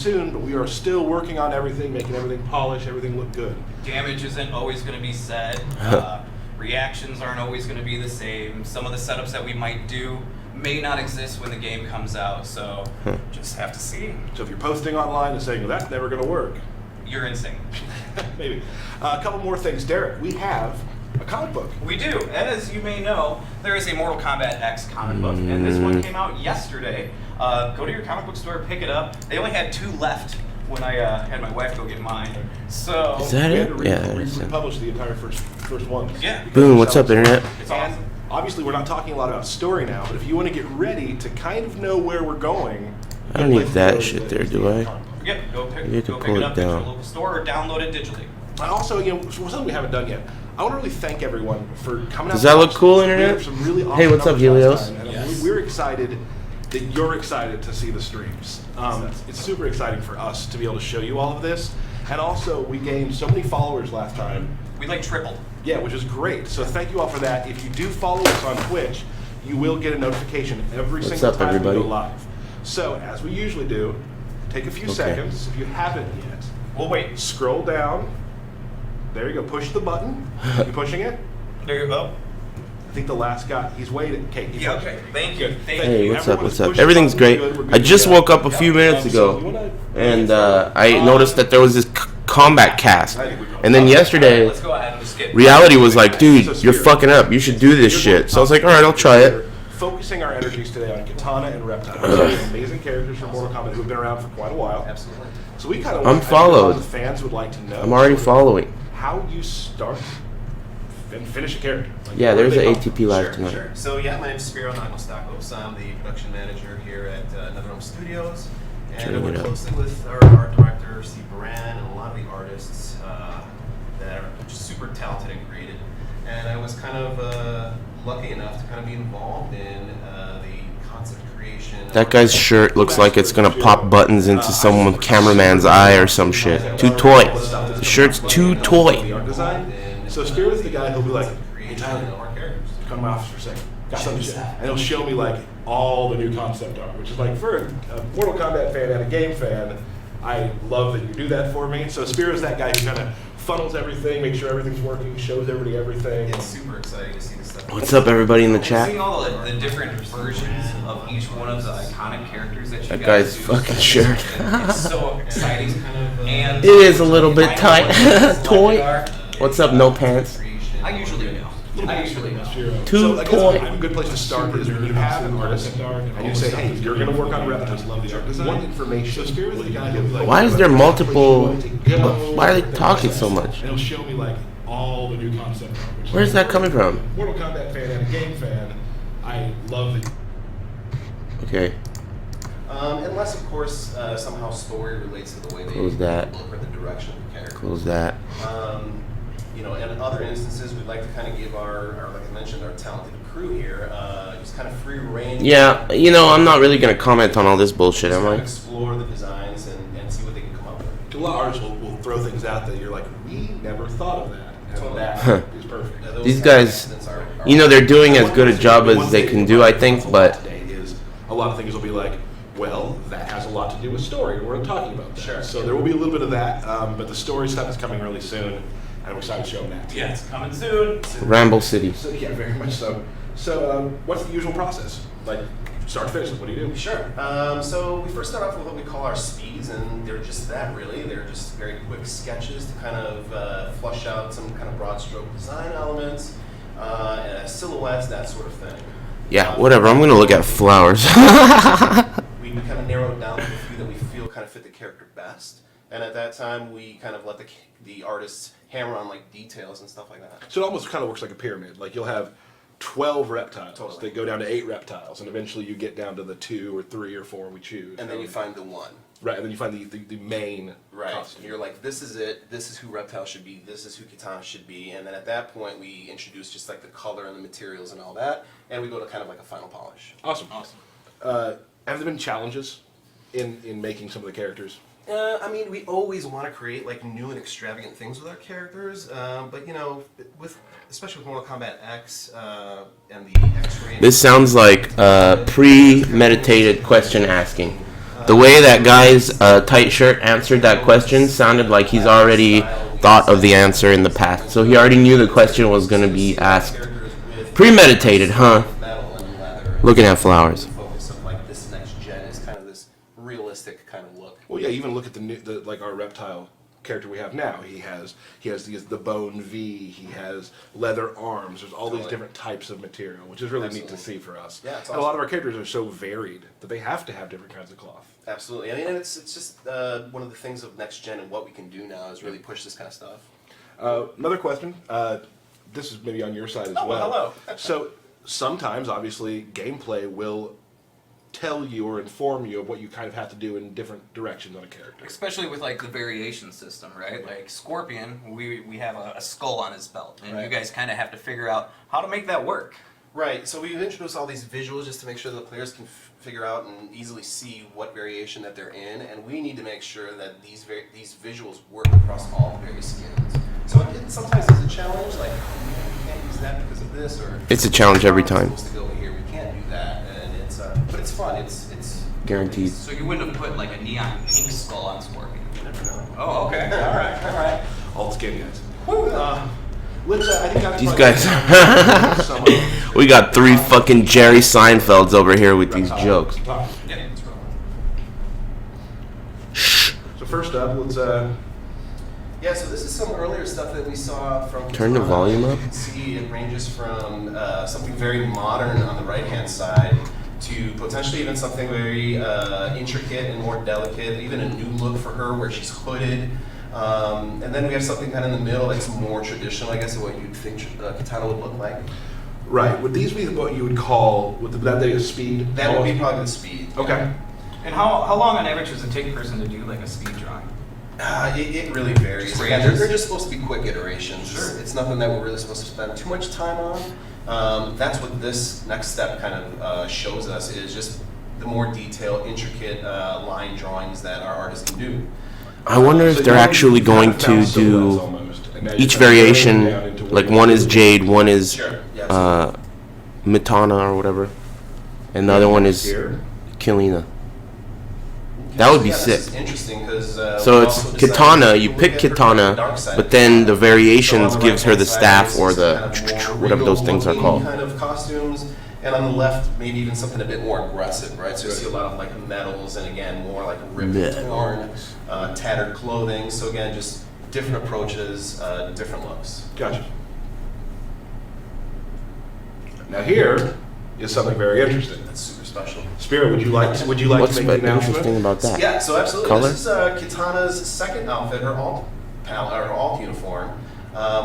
soon, but we are still working on everything, making everything polished, everything look good. Damage isn't always going to be set. Reactions aren't always going to be the same. Some of the setups that we might do may not exist when the game comes out, so just have to see. So if you're posting online and saying, well, that's never going to work, you're insane. Maybe. A couple more things. Derek, we have a comic book. We do. As you may know, there is a Mortal Kombat X comic book, and this one came out yesterday. Go to your comic book store, pick it up. They only had 2 left when I had my wife go get mine. So is that it? Yeah. We published the entire first one. Yeah. Boom, what's up, Internet? It's awesome. Obviously, we're not talking a lot about story now, but if you want to get ready to kind of know where we're going, I don't need that shit there, do I? Yep, go pick You it up pull it at your down. local store or download it digitally. I also, something we haven't done yet. I want to really thank everyone for coming out. Does that look cool, We Internet? have some really awesome Hey, what's up, numbers Helios? last time, and we're excited that you're excited to see the streams. It's super exciting for us to be able to show you all of this. And also, we gained so many followers last time. We like tripled. Yeah, which is great. So thank you all for that. If you do follow us on Twitch, you will get a notification every single up, time everybody? we go live. So as we usually do, take a few seconds. If you haven't yet, We'll wait. scroll down. There you go. Push the button. You pushing it? There you go. I think the last guy, he's waiting. Okay. Yeah, okay. Thank you. Thank Hey, you. what's up, Everyone's what's up? pushing Everything's buttons. great. We're good I to just go. woke up a few minutes ago, and I noticed that there was this Kombat cast. And then yesterday, Let's go ahead and skip. reality was like, dude, you're fucking up. You should do this shit. So I was like, all right, I'll try it. Focusing our energies today on Kitana and Reptile. Those amazing characters from Mortal Kombat who have been around for quite a while. Absolutely. So we kind of I'm followed. The fans would like to know. I'm already following. How you start and finish a character. Like, Yeah, where there's they an come ATP live tonight. Sure. So yeah, my name is Spiro Nagostakos. I'm the production manager here at NETHERREALM Studios, and I Turning work it up. closely with our art director Steve Moran and a lot of the artists that are just super talented and creative. And I was kind of lucky enough to kind of be involved in the concept creation. That guy's shirt looks like it's gonna pop buttons into some cameraman's eye or some shit. Too toy. The shirt's too The toy. art design. So Spirit is the guy who'll be like, hey Tyler, come to my office for a second. Got some shit. And he'll show me like all the new concept art, which is like for a Mortal Kombat fan and a game fan, I love that you do that for me. So Spirit is that guy who kind of funnels everything, makes sure everything's working, shows everybody everything. It's super exciting to see this stuff. What's up, everybody in the chat? Seeing all the different versions of each one of the iconic characters that you That guys guy's do. fucking shirt. It's so exciting. And It is a little bit tight. Toy. Toy. What's up, no pants? I usually know. Too So I guess toy. a good place to start is when you have an artist and you say, hey, you're going to work on Reptiles. What information? So Spirit is the guy who'll be like, Why is there multiple? Why are they talking so much? And he'll show me like all the new concept art. which is Where's that coming from? Mortal Kombat fan and a game fan, I love it. Okay, Unless, of course, somehow story relates to the way they Close that. look or the direction of the character. close that. In other instances, we'd like to kind of give our like I mentioned, our talented crew here, just kind of free reign. Yeah, I'm not really gonna comment on all this bullshit, am Just kind of I? explore the designs and see what they can come up with. A lot of artists will throw things out that you're like, we never thought of that. And Totally. that is perfect. Those These kind of guys, accidents are they're doing as good a job as they can do, I think, but Today is a lot of things will be like, well, that has a lot to do with story, and we're talking about that. Sure. So there will be a little bit of that, but the story stuff is coming really soon, and we're excited to show them that. Yeah, it's coming soon. Ramble City. So yeah, very much so. So what's the usual process? Like, start to finish, what do you do? Sure. So we first start off with what we call our speeds, and they're just that really. They're just very quick sketches to kind of flush out some kind of broad stroke design elements, silhouettes, that sort of thing. Yeah, whatever. I'm gonna look at flowers. We kind of narrow it down to a few that we feel kind of fit the character best, and at that time we kind of let the artists hammer on like details and stuff like that. So it almost kind of works like a pyramid. Like you'll have 12 reptiles. Totally. They go down to 8 reptiles, and eventually you get down to the 2 or 3 or 4 we choose. And then you find the one. Right, and then you find the main Right. costume. You're like, this is it. This is who Reptile should be. This is who Kitana should be. And then at that point, we introduce just like the color and the materials and all that, and we go to kind of like a final polish. Awesome. Have there been challenges in making some of the characters? I mean, we always want to create like new and extravagant things with our characters, but especially with Mortal Kombat X and the X-ray. This sounds like premeditated question asking. The way that guy's tight shirt answered that question sounded like he's already thought of the answer in the past. So he already knew the question was going to be asked. Premeditated, huh? Looking at flowers. Focus of like this next gen is kind of this realistic kind of look. Well, yeah. Even look at like our reptile character we have now. He has the bone V. He has leather arms. There's all these different types of material, which is really neat to see for us. Yeah, it's and a lot of our characters are so varied that they have to have different kinds of cloth. Absolutely. I mean, it's just one of the things of next gen and what we can do now is really push this kind of stuff. Another question. This is maybe on your side as well. Hello. So sometimes, obviously, gameplay will tell you or inform you of what you kind of have to do in different directions on a character. Especially with like the variation system, right? Like Scorpion, we have a skull on his belt, and you guys kind of have to figure out how to make that work. Right, so we've introduced all these visuals just to make sure the players can figure out and easily see what variation that they're in, and we need to make sure that these visuals work across all the various skins. So it sometimes is a challenge, like we can't use that because of this, or It's a challenge every time. Supposed to go here, we can't do that, and but it's fun. It's Guaranteed. So you wouldn't have put like a neon pink skull on Scorpion. You never know. Oh, okay. All right. Alt skin guys. I think that's These probably- guys. We got 3 fucking Jerry Seinfelds over here with these jokes. Yeah, that's right. Shh. So first up, let's Yeah, so this is some earlier stuff that we saw from Turn the Kitana. volume up. You can see it ranges from something very modern on the right-hand side to potentially even something very intricate and more delicate, even a new look for her where she's hooded. And then we have something kind of in the middle that's more traditional, I guess, of what you'd think Kitana would look like. right. Would these be what you would call would that be a speed? That would be probably the speed. Okay. And how long on average does it take a person to do like a speed drawing? It really varies. Just Again, ranges? they're just supposed to be quick iterations. Sure. It's nothing that we're really supposed to spend too much time on. That's what this next step kind of shows us, is just the more detailed, intricate line drawings that our artists can do. I wonder if they're actually going to do each variation, like one is Jade, one is Sure. Yeah, Mitana or whatever, and the other one is Here. Kilina. That would be this sick. is interesting because So it's Kitana, you pick Kitana, but then the variations gives her the staff or the whatever those things are called. Kind of costumes, and on the left, maybe even something a bit more aggressive, right? So you see a lot of like metals, and again, more like ripped and torn, tattered clothing. So again, just different approaches, different looks. Gotcha. Now here is something very interesting. That's super special. Spirit, would you like to What's make the announcement? interesting about that? Yeah, so absolutely. Color? This is Kitana's second outfit, her alt uniform,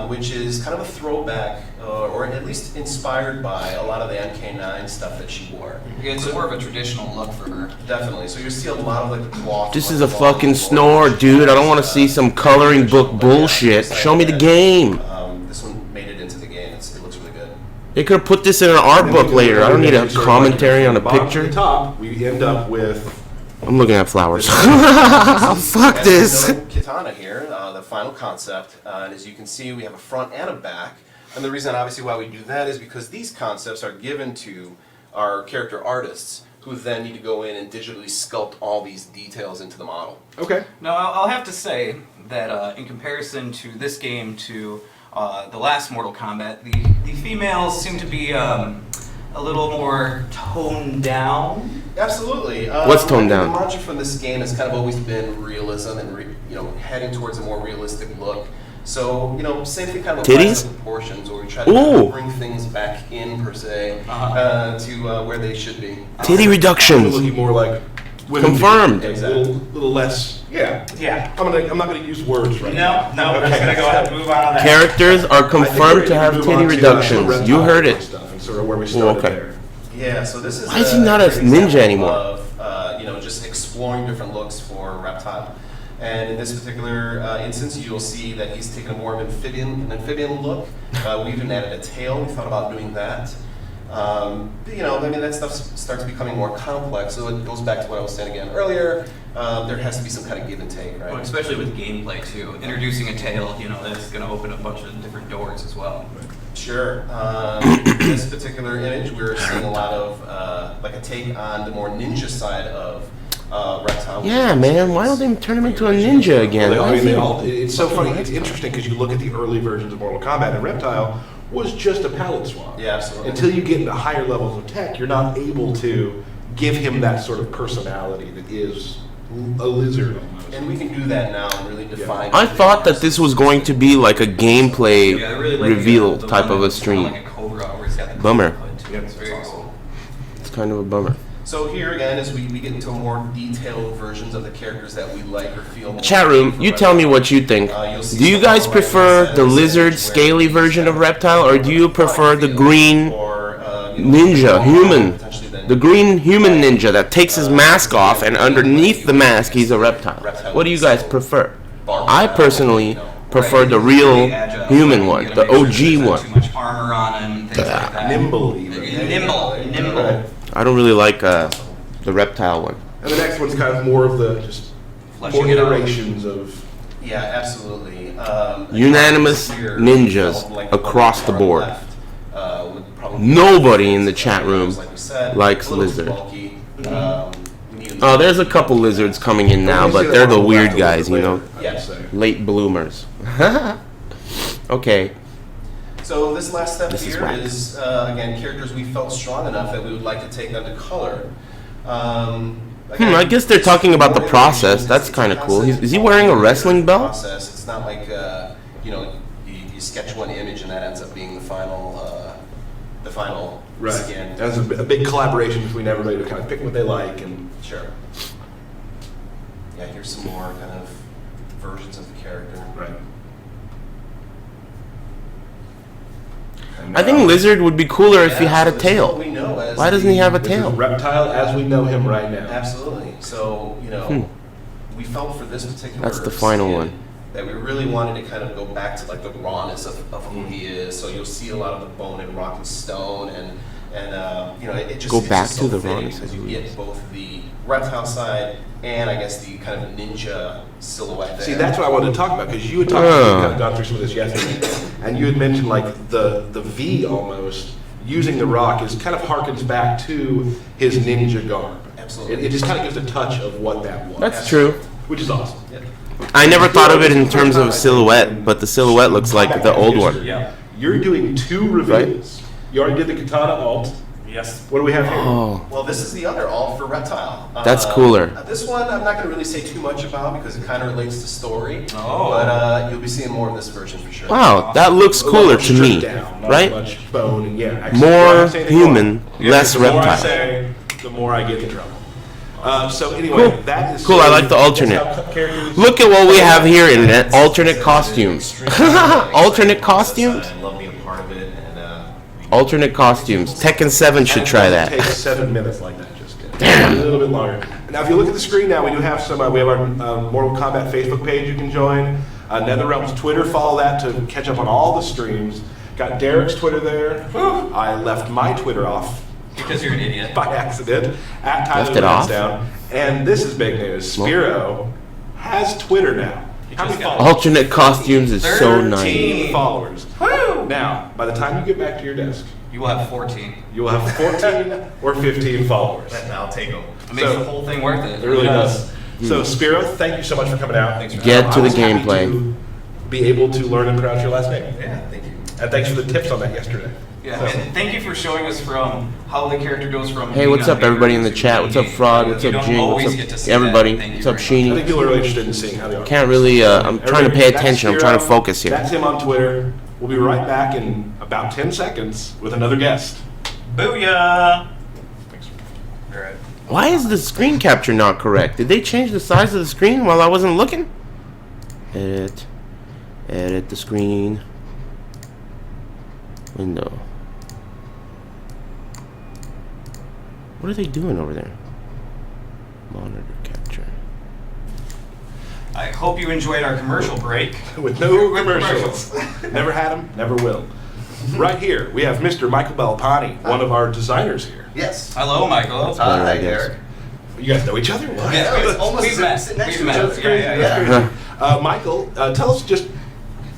which is kind of a throwback, or at least inspired by a lot of the MK9 stuff that she wore. Yeah, it's more of a traditional look for her. Definitely. So you see a lot of like the cloth. This is a fucking snore, dude. I don't want to see some coloring book bullshit. Show me the game. This one made it into the game. It looks really good. They could have put this in an art book later. I don't need a commentary on a Bottom to picture. the top, we end up with I'm looking at flowers. Fuck As this. you know, Kitana here, the final concept, and as you can see, we have a front and a back. And the reason, obviously, why we do that is because these concepts are given to our character artists, who then need to go in and digitally sculpt all these details into the model. okay. Now, I'll have to say that in comparison to this game, to the last Mortal Kombat, the females seem to be a little more toned down. Absolutely. What's toned down? The mantra from this game has kind of always been realism and heading towards a more realistic look. So, same thing kind of applies to Titties? proportions, where we try to kind Ooh. of bring things back in, per se, to where they should be. Titty We're reductions. looking more like women. Confirmed. A little less. Yeah. Yeah. I'm not gonna use words right now. No, we're just gonna go ahead and move on to that. Characters are I think we're confirmed ready to have move titty on to, reductions. reptile You heard it. stuff and sort of where we started okay. there. Yeah, so this is Why is he not a great ninja example anymore? Of, just exploring different looks for Reptile. And in this particular instance, you'll see that he's taken a more of an amphibian look. We even added a tail. We thought about doing that. That stuff starts becoming more complex. So it goes back to what I was saying again earlier. There has to be some kind of give and take, right? Well, especially with gameplay too. Introducing a tail, that's going to open a bunch of different doors as well. Sure. In this particular image, we're seeing a lot of like a take on the more ninja side of Reptile. Yeah, man. Why don't they turn him into a ninja again? Well, Why I is mean, he- it's so funny. It's interesting because you look at the early versions of Mortal Kombat, and Reptile was just a palette swap. Yeah, absolutely. Until you get into higher levels of tech, you're not able to give him that sort of personality that is a lizard almost. And we can do that now and really define. I thought that this was going to be like a gameplay Yeah, I really like reveal the type one of a that's kinda stream. like a cobra where he's got the Bummer. cobra hood. Yep, It's very awesome. cool. It's kind of a bummer. So here again, as we get into more detailed versions of the characters that we like or feel. more Chat room, for you tell me Reptile. what you think. You'll see Do you some guys highlights prefer that the is lizard, where scaly he's version of got Reptile, or do you prefer the feel, green or, ninja, human? potentially then- The green human ninja that takes his mask off and underneath the mask he's a reptile. What do you guys prefer? I personally prefer the real human one, the OG one. Too much armor on him and things like that. Nimble even. Nimble. Right. I don't really like the reptile one. And the next one's kind of more of the just Fleshing more it out. iterations of. Yeah, absolutely. Unanimous here, ninjas like the one across the on board. left, would probably- Nobody in the chat room like we said, likes a little too lizard. bulky. We need Oh, there's a couple lizards coming in now, but they're the weird guys, you know, Yes. late bloomers. Okay. So this last step This is here whack. is, again, characters we felt strong enough that we would like to take them to color. I guess they're talking about the process. That's kind of cool. Is he wearing a wrestling belt? Process. It's not like you sketch one image and that ends up being the final skin. That's a big collaboration between everybody to kind of pick what they like and. Sure. Yeah, here's some more kind of versions of the character. Right. I think Lizard would be cooler if he Yeah, had so a this is what tail. we know as Why doesn't he have a This is tail? Reptile as we know him right now. Absolutely. So, we felt for this particular That's the final skin one. that we really wanted to kind of go back to like the rawness of who he is. So you'll see a lot of the bone and rock and stone and it just Go it's back just to so the fitting rawness because of you who he get is. both the reptile side and I guess the kind of ninja silhouette there. See, that's what I wanted to talk about because you had talked about, kind of gone through some of this yesterday, and you had mentioned like the V almost using the rock is kind of harkens back to his ninja garb. Absolutely. It just kind of gives a touch of what that was. That's true. Which is awesome. Yeah. I never thought of it in terms of silhouette, but the silhouette looks like the old one. Yeah. You're doing two reveals. You already did the Kitana alt. Yes. What do we have here? Oh, Well, this is the other alt for Reptile. That's cooler. This one I'm not going to really say too much about because it kind of relates to story. Oh. But you'll be seeing more of this version for sure. wow, that looks cooler to Stripped me, down, not right? Much bone and yeah. actually, More well, I'm saying they human, are. less The more I reptile. say, the more I get in trouble. So anyway, Cool. that is Cool, I like the that's alternate. how characters- Look at what we have here, internet. Alternate costumes. Alternate costumes? I love being a part of it. And, Alternate costumes. Tekken 7 should try It that. takes 7 minutes like that. Just a little bit longer. Now, if you look at the screen now, we do have some. We have our Mortal Kombat Facebook page you can join. NetherRealm's Twitter. Follow that to catch up on all the streams. Got Derek's Twitter there. I left my Twitter off Because you're an idiot. by accident at Tyler Left it off? Lansdowne. And this is big news. Spiro has Twitter now. How many just got followers? Alternate costumes is so 13. nice. 13 followers. Woo! Now, by the time you get back to your desk, You will have 14. you will have 14 or 15 followers. I'll take them. It makes So- the whole thing worth it. It really does. So, Spiro, thank you so much for coming out. Thanks for Get to I the was happy gameplay. to Be able to learn and pronounce your last name. Yeah, thank you. And thanks for the tips on that yesterday. Yeah, So- and thank you for showing us from how the character goes from. Hey, being what's on up, everybody in the paper chat? to What's up, being- Fraud? What's you up, don't Jing? always What's get to up, see everybody? that. Thank you What's up, very I much. think people are really interested in seeing how they are. Can't really, I'm trying to pay attention. I'm trying to focus here. That's him on Twitter. We'll be right back in about 10 seconds with another guest. Booyah! Thanks. All right. Why is the screen capture not correct? Did they change the size of the screen while I wasn't looking? Edit. Edit the screen. Window. What are they doing over there? Monitor capture. I hope you enjoyed our commercial break. With no commercials. Never had them, never will. Right here, we have Mr. Michael Balpani, one of our designers here. Yes. Hello, Michael. better, I Hi, guess. Derek. You guys know each other? What? Yeah, It's almost we've met. sitting next We've to each met. other. Yeah, yeah, That's yeah. crazy. Michael, tell us just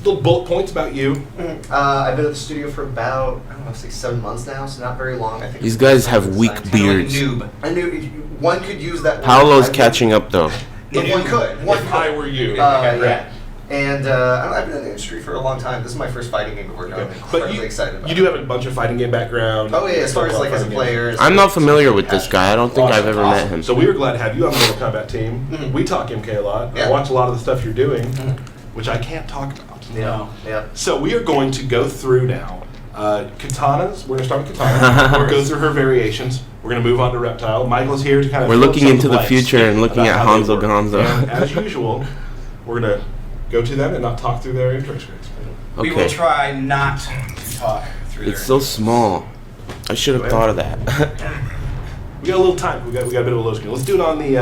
little bullet points about you. I've been at the studio for about, I don't know, 6-7 months now, so not very long. I think These guys have weak Kinda like beards. Noob. I knew one could use that. Paolo's word. catching up though. If one could. One If could. I were you. Yeah. And I've been in the industry for a long time. This is my first fighting game to work on. I'm But incredibly excited about you it. do have a bunch of fighting game background. Oh yeah, as far as like as a player. I'm not familiar with this guy. I don't think I've ever met him. So we were glad to have you on the Mortal Kombat team. Mhm. We talk MK a lot. I Yeah. watch a lot of the stuff you're doing, which I can't talk about. Yeah. Yeah. So we are going to go through now. Katanas. We're going to start with Kitana. We'll go through her variations. We're going to move on to Reptile. Michael's here to kind of. We're fill looking some into the blanks future and looking about at how they Hanzo work. Gonzo. And as usual, we're going to go to them and not talk through their intro screens. We will Okay. try not to talk through It's so small. I should have thought of that. We got a little time. We got a bit of a low screen. Let's do it on the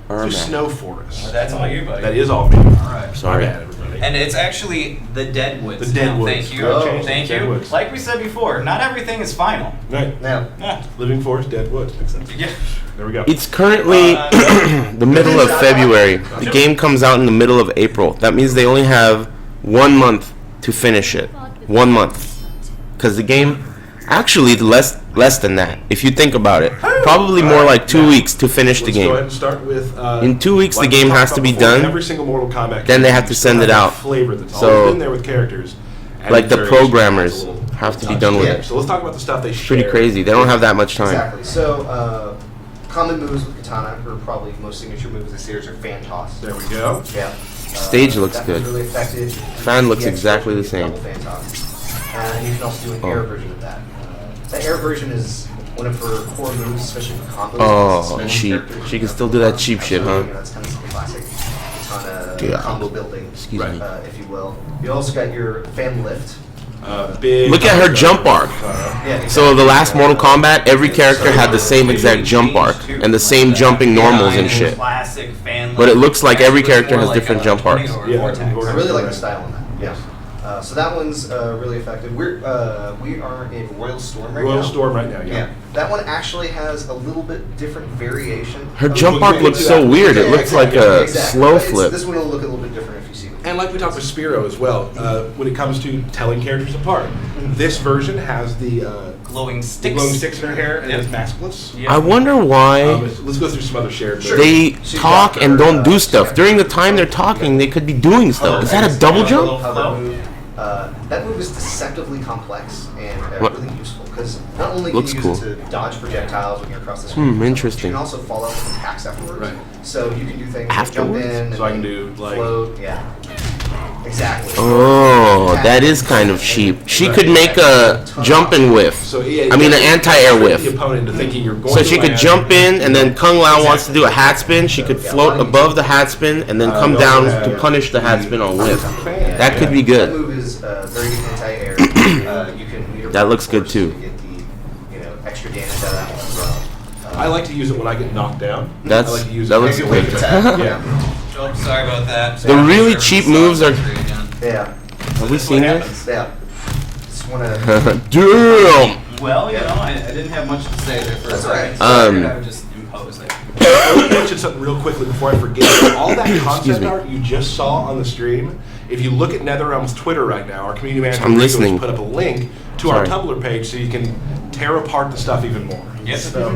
Armac. Snow Forest. That's all you, buddy. That is all me. All right. Sorry. My bad, everybody. And it's actually the Deadwoods. The Deadwoods. Thank you. Oh, Thank you. Deadwoods. Like we said before, not everything is final. Right. Now. Yeah. Living Forest, Dead Woods. Makes sense. Yeah. There we go. It's currently the middle of February. The game comes out in the middle of April. That means they only have 1 month to finish it. 1 month. Because the game, actually less than that, if you think about it. Probably more like 2 weeks to finish the Let's go ahead game. and start with. In 2 weeks, like the we game talked has to about be before, done. Every single Mortal Kombat. Then they game, have to you still send it that out. Flavor that's So, always been there with characters. And like the variation programmers adds a little have to be touch. done with Yeah. it. So let's talk about the stuff they It's pretty share. crazy. They don't have that much time. Exactly. So common moves with Kitana, or probably most signature moves this series, are fan toss. There we go. Yeah. Stage looks that good. was really effective. Fan looks Yeah, exactly the especially same. double fan toss. And you can also do an Oh. air version of that. The air version is one of her core moves, especially for combos. Oh, Small cheap. characters. She can still do that cheap shit, huh? You know, that's kind of classic Kitana Yeah. combo building, Excuse me. if you will. You also got your fan lift. Big. Look at her jump arc. Yeah, So the last Mortal Kombat, Kombat, every character had the same exact jump arc and the same jumping normals and shit. Classic fan. But it looks like every character has different jump arcs. Yeah, I Vortex. really like the style on that. Yeah. So that one's really effective. We are in Royal Storm right now. Royal Storm right now. Yeah. Yeah. That one actually has a little bit different variation. Her of- jump We'll arc get looks into so that. weird. It Yeah, looks like exactly, a exactly. slow It's- flip. This one will look a little bit different if you see it. And like we talked with Spiro as well, when it comes to telling characters apart, this version has the glowing sticks. glowing sticks in her hair and Yep. it's maskless. Yeah. I wonder why Let's go through some other shared. Sure. they She's talk got and her, don't do uh, stuff. During the time they're talking, they could be doing stuff. Is that a double jump? Other move. That move is deceptively complex and What? really useful because not only Looks can you use cool. it to dodge projectiles when you're across the screen, but interesting. you can also follow up with attacks afterwards. Right. So you can do things like Afterwards? jump in, So I can and do, like- float. Yeah, exactly. Oh, that is kind of cheap. She could make a jump and whiff. So yeah, I mean, an you anti-air trick whiff. The opponent into thinking you're going So to she could land. jump in, and then Kung Lao wants to do a hat spin. She could float above the hat spin, and then come down to punish the hat spin on whiff. That could be That good. move is very good anti-air. You can meter That looks good, force too. to get the extra damage out of that one as well. I like to use it when I get knocked down. That's- I like to use that it looks as a good. wave attack. Yeah. Oh, sorry about that. The really cheap moves are. Yeah, Have we seen this? yeah. Just wanna. Damn. Well, you know, I didn't have much to say there for a That's second. alright. So I figured I would just impose it. I want to mention something real quickly before I forget. All that Excuse concept me. art you just saw on the stream, if you look at NetherRealm's Twitter right now, our community manager I'm Rico has listening. put up a link to our Sorry. Tumblr page so you can tear apart the stuff even more. Yes. So,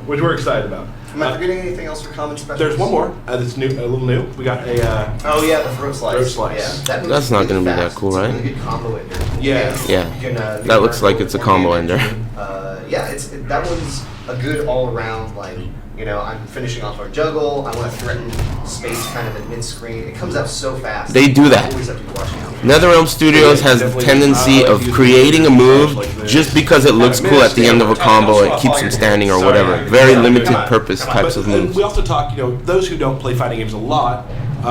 which we're excited about. Am I forgetting anything else for common specials? There's one more that's new, a little new. We got a Oh yeah, the throat slice. Throat slice. Yeah, that That's move's not really gonna be that fast. cool, It's a right? really good combo ender. Yeah. Yeah. You can, That looks like it's a combo ender. Yeah, that one's a good all-around, like, I'm finishing off our juggle, I want to threaten space kind of at mid-screen. It comes out so fast. They do that. I always have to be watching out. NetherRealm Studios has the tendency of creating a move just because it looks cool at the end of a combo. It keeps them standing or whatever. Very limited purpose types of But, moves. we also talk, those who don't play fighting games a lot,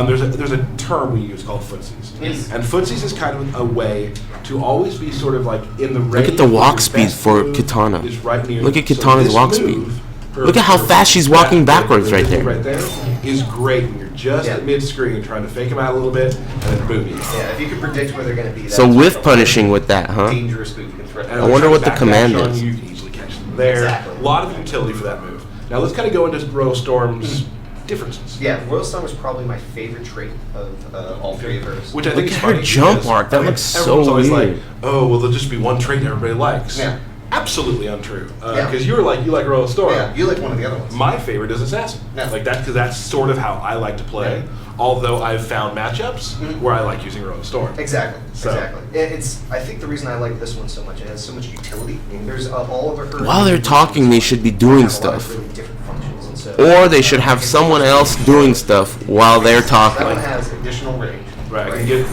there's a term we use called footsies. Yes. And footsies is kind of a way to always be sort of like in the Look range at the where walk your speed best for move Kitana. is right near Look at you. So Kitana's this walk move, speed. Look at how fast she's walking backwards right there. Right there is great when you're just Yeah. at mid-screen trying to fake them out a little bit and then boom you. Yeah, if you can predict where they're going to be. So that's whiff a punishing with that, huh? dangerous move you can threaten. And I wonder what the backdash command on is. You can easily catch them there. Exactly. A lot of utility for that move. Now let's kind of go into Royal Storm's differences. Yeah, Royal Storm is probably my favorite trait of all three of hers. Which I Look think at is her funny jump because, arc. That I mean, looks so everyone's always weird. like, oh, well, there'll just be one trait everybody likes. Yeah. absolutely untrue. Yeah. Because you like Royal Storm. Yeah, you like one of the other ones. My favorite is Assassin. Yeah. Like that, because that's sort of how I like to play. Yeah. Although I've found matchups where I like using Royal Storm. Exactly. So- Exactly. I think the reason I like this one so much, it has so much utility. There's all of her. While they're talking, they should be doing have a lot of stuff. really different functions, and so Or they should have someone else doing stuff while they're that one talking. has additional range. Right. I can get.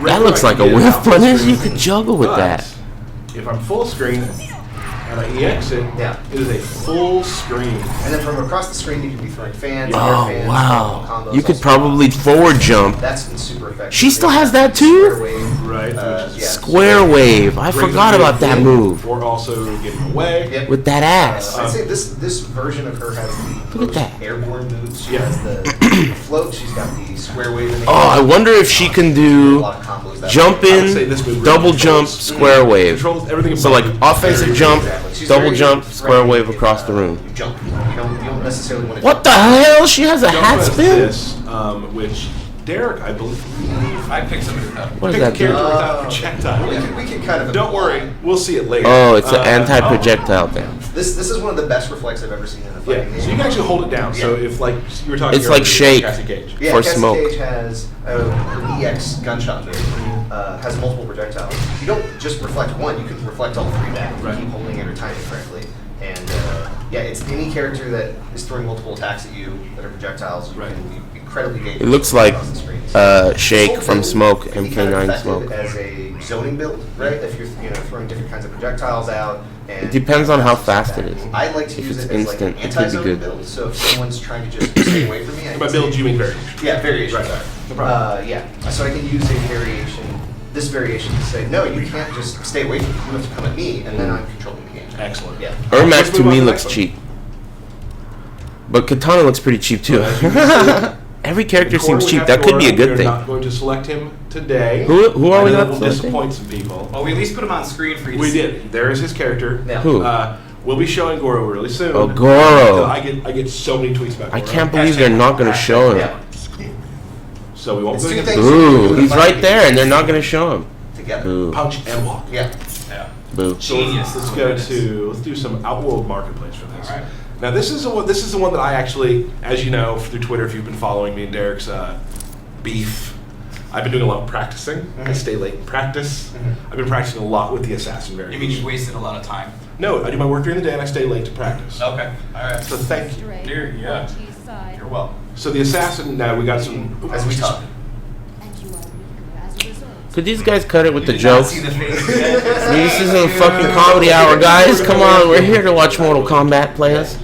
That looks like a whiff punish. You could juggle with But that. If I'm full screen and I EX it, Yeah. it is a full screen. And then from across the screen, you can be throwing fans. Oh, air fans, wow. combos, You could also. probably forward jump. That's been super effective. She still has that Square too? wave, Right. yeah. Square wave. I Brings forgot them about that in, move. Or also getting away. Yep. With that ass. I'd say this version of her has the Look at that. airborne moves. She Yeah. has the float. She's got the square wave. In the Oh, I wonder if she can A do lot of combos that jump way. I would say this move in, really double jump, controls- square wave. Controls everything. So above like it. offensive jump, Exactly. She's double very jump, good square right wave if, across the room. You jump. You don't necessarily want to. What the hell? She has a Jump hat as spin? This, which Derek, I believe, I picked somebody up. What does picked a that do? character without projectile. We can kind of. Don't worry, we'll see it later. Oh, it's an Uh, anti-projectile thing. This is one of the best reflex I've ever seen in a Yeah, fighting game. so you can actually hold it down. So Yeah. if like you were talking, It's like earlier, Shake. Cassie Cage. Yeah, for Cassie smoke. Cage has her EX gunshot move. Has multiple projectiles. You don't just reflect one; you can reflect all three back if you Right. keep holding it or timing correctly. And yeah, it's any character that is throwing multiple attacks at you that are projectiles. You Right. can be incredibly dangerous. It looks like across the screen. Shake This whole from thing Smoke, can be kind of MK9 effective Smoke. as a zoning build, right? If you're throwing different kinds of projectiles out. And It depends on how fast it is. I like to If use it's it as instant, like it an could be anti-zoning good. build. So if someone's trying to just stay away from me, I By can build, say- you mean variation. yeah, variation. Right. Sorry. No problem. Yeah. So I can use a variation, this variation, to say, no, you can't just stay away from me. You have to come at me, and then I'm controlling the game. Excellent. Yeah. Ermac Let's to move on me the looks next one. cheap. But Kitana looks pretty cheap too. Well, as you can see, Every character Cora, seems we cheap. have That could be a Cora. good We're thing. not going to select him today. Who are I we know not that will selecting? disappoint some people. Well, we at least put them on screen for you to We see. did. There is his character. Yeah. Who? We'll be showing Goro really soon. Oh, Goro. I get so many tweets about I Goro. can't believe they're not going to show him. Yeah. So we won't It's go two into things. Ooh, he's right there, and they're not going to show him. Together. Boo. punch and walk. Yeah. Yeah. Boo. So Genius. let's go to let's do some Outworld Marketplace for this. All right. Now this is the one that I actually, as you know through Twitter, if you've been following me and Derek's beef, I've been doing a lot of practicing. I stay late and practice. I've been practicing a lot with the assassin You variant. mean you wasted a lot of time? No, I do my work during the day and I stay late to practice. Okay. All right. So thank you. Here, yeah. You're welcome. So the assassin. Now we got some. As we talk. Could these guys cut it with You the did not jokes? see the face yet. I mean, this isn't a fucking comedy hour, guys. Come on, we're here to watch Mortal Kombat play us.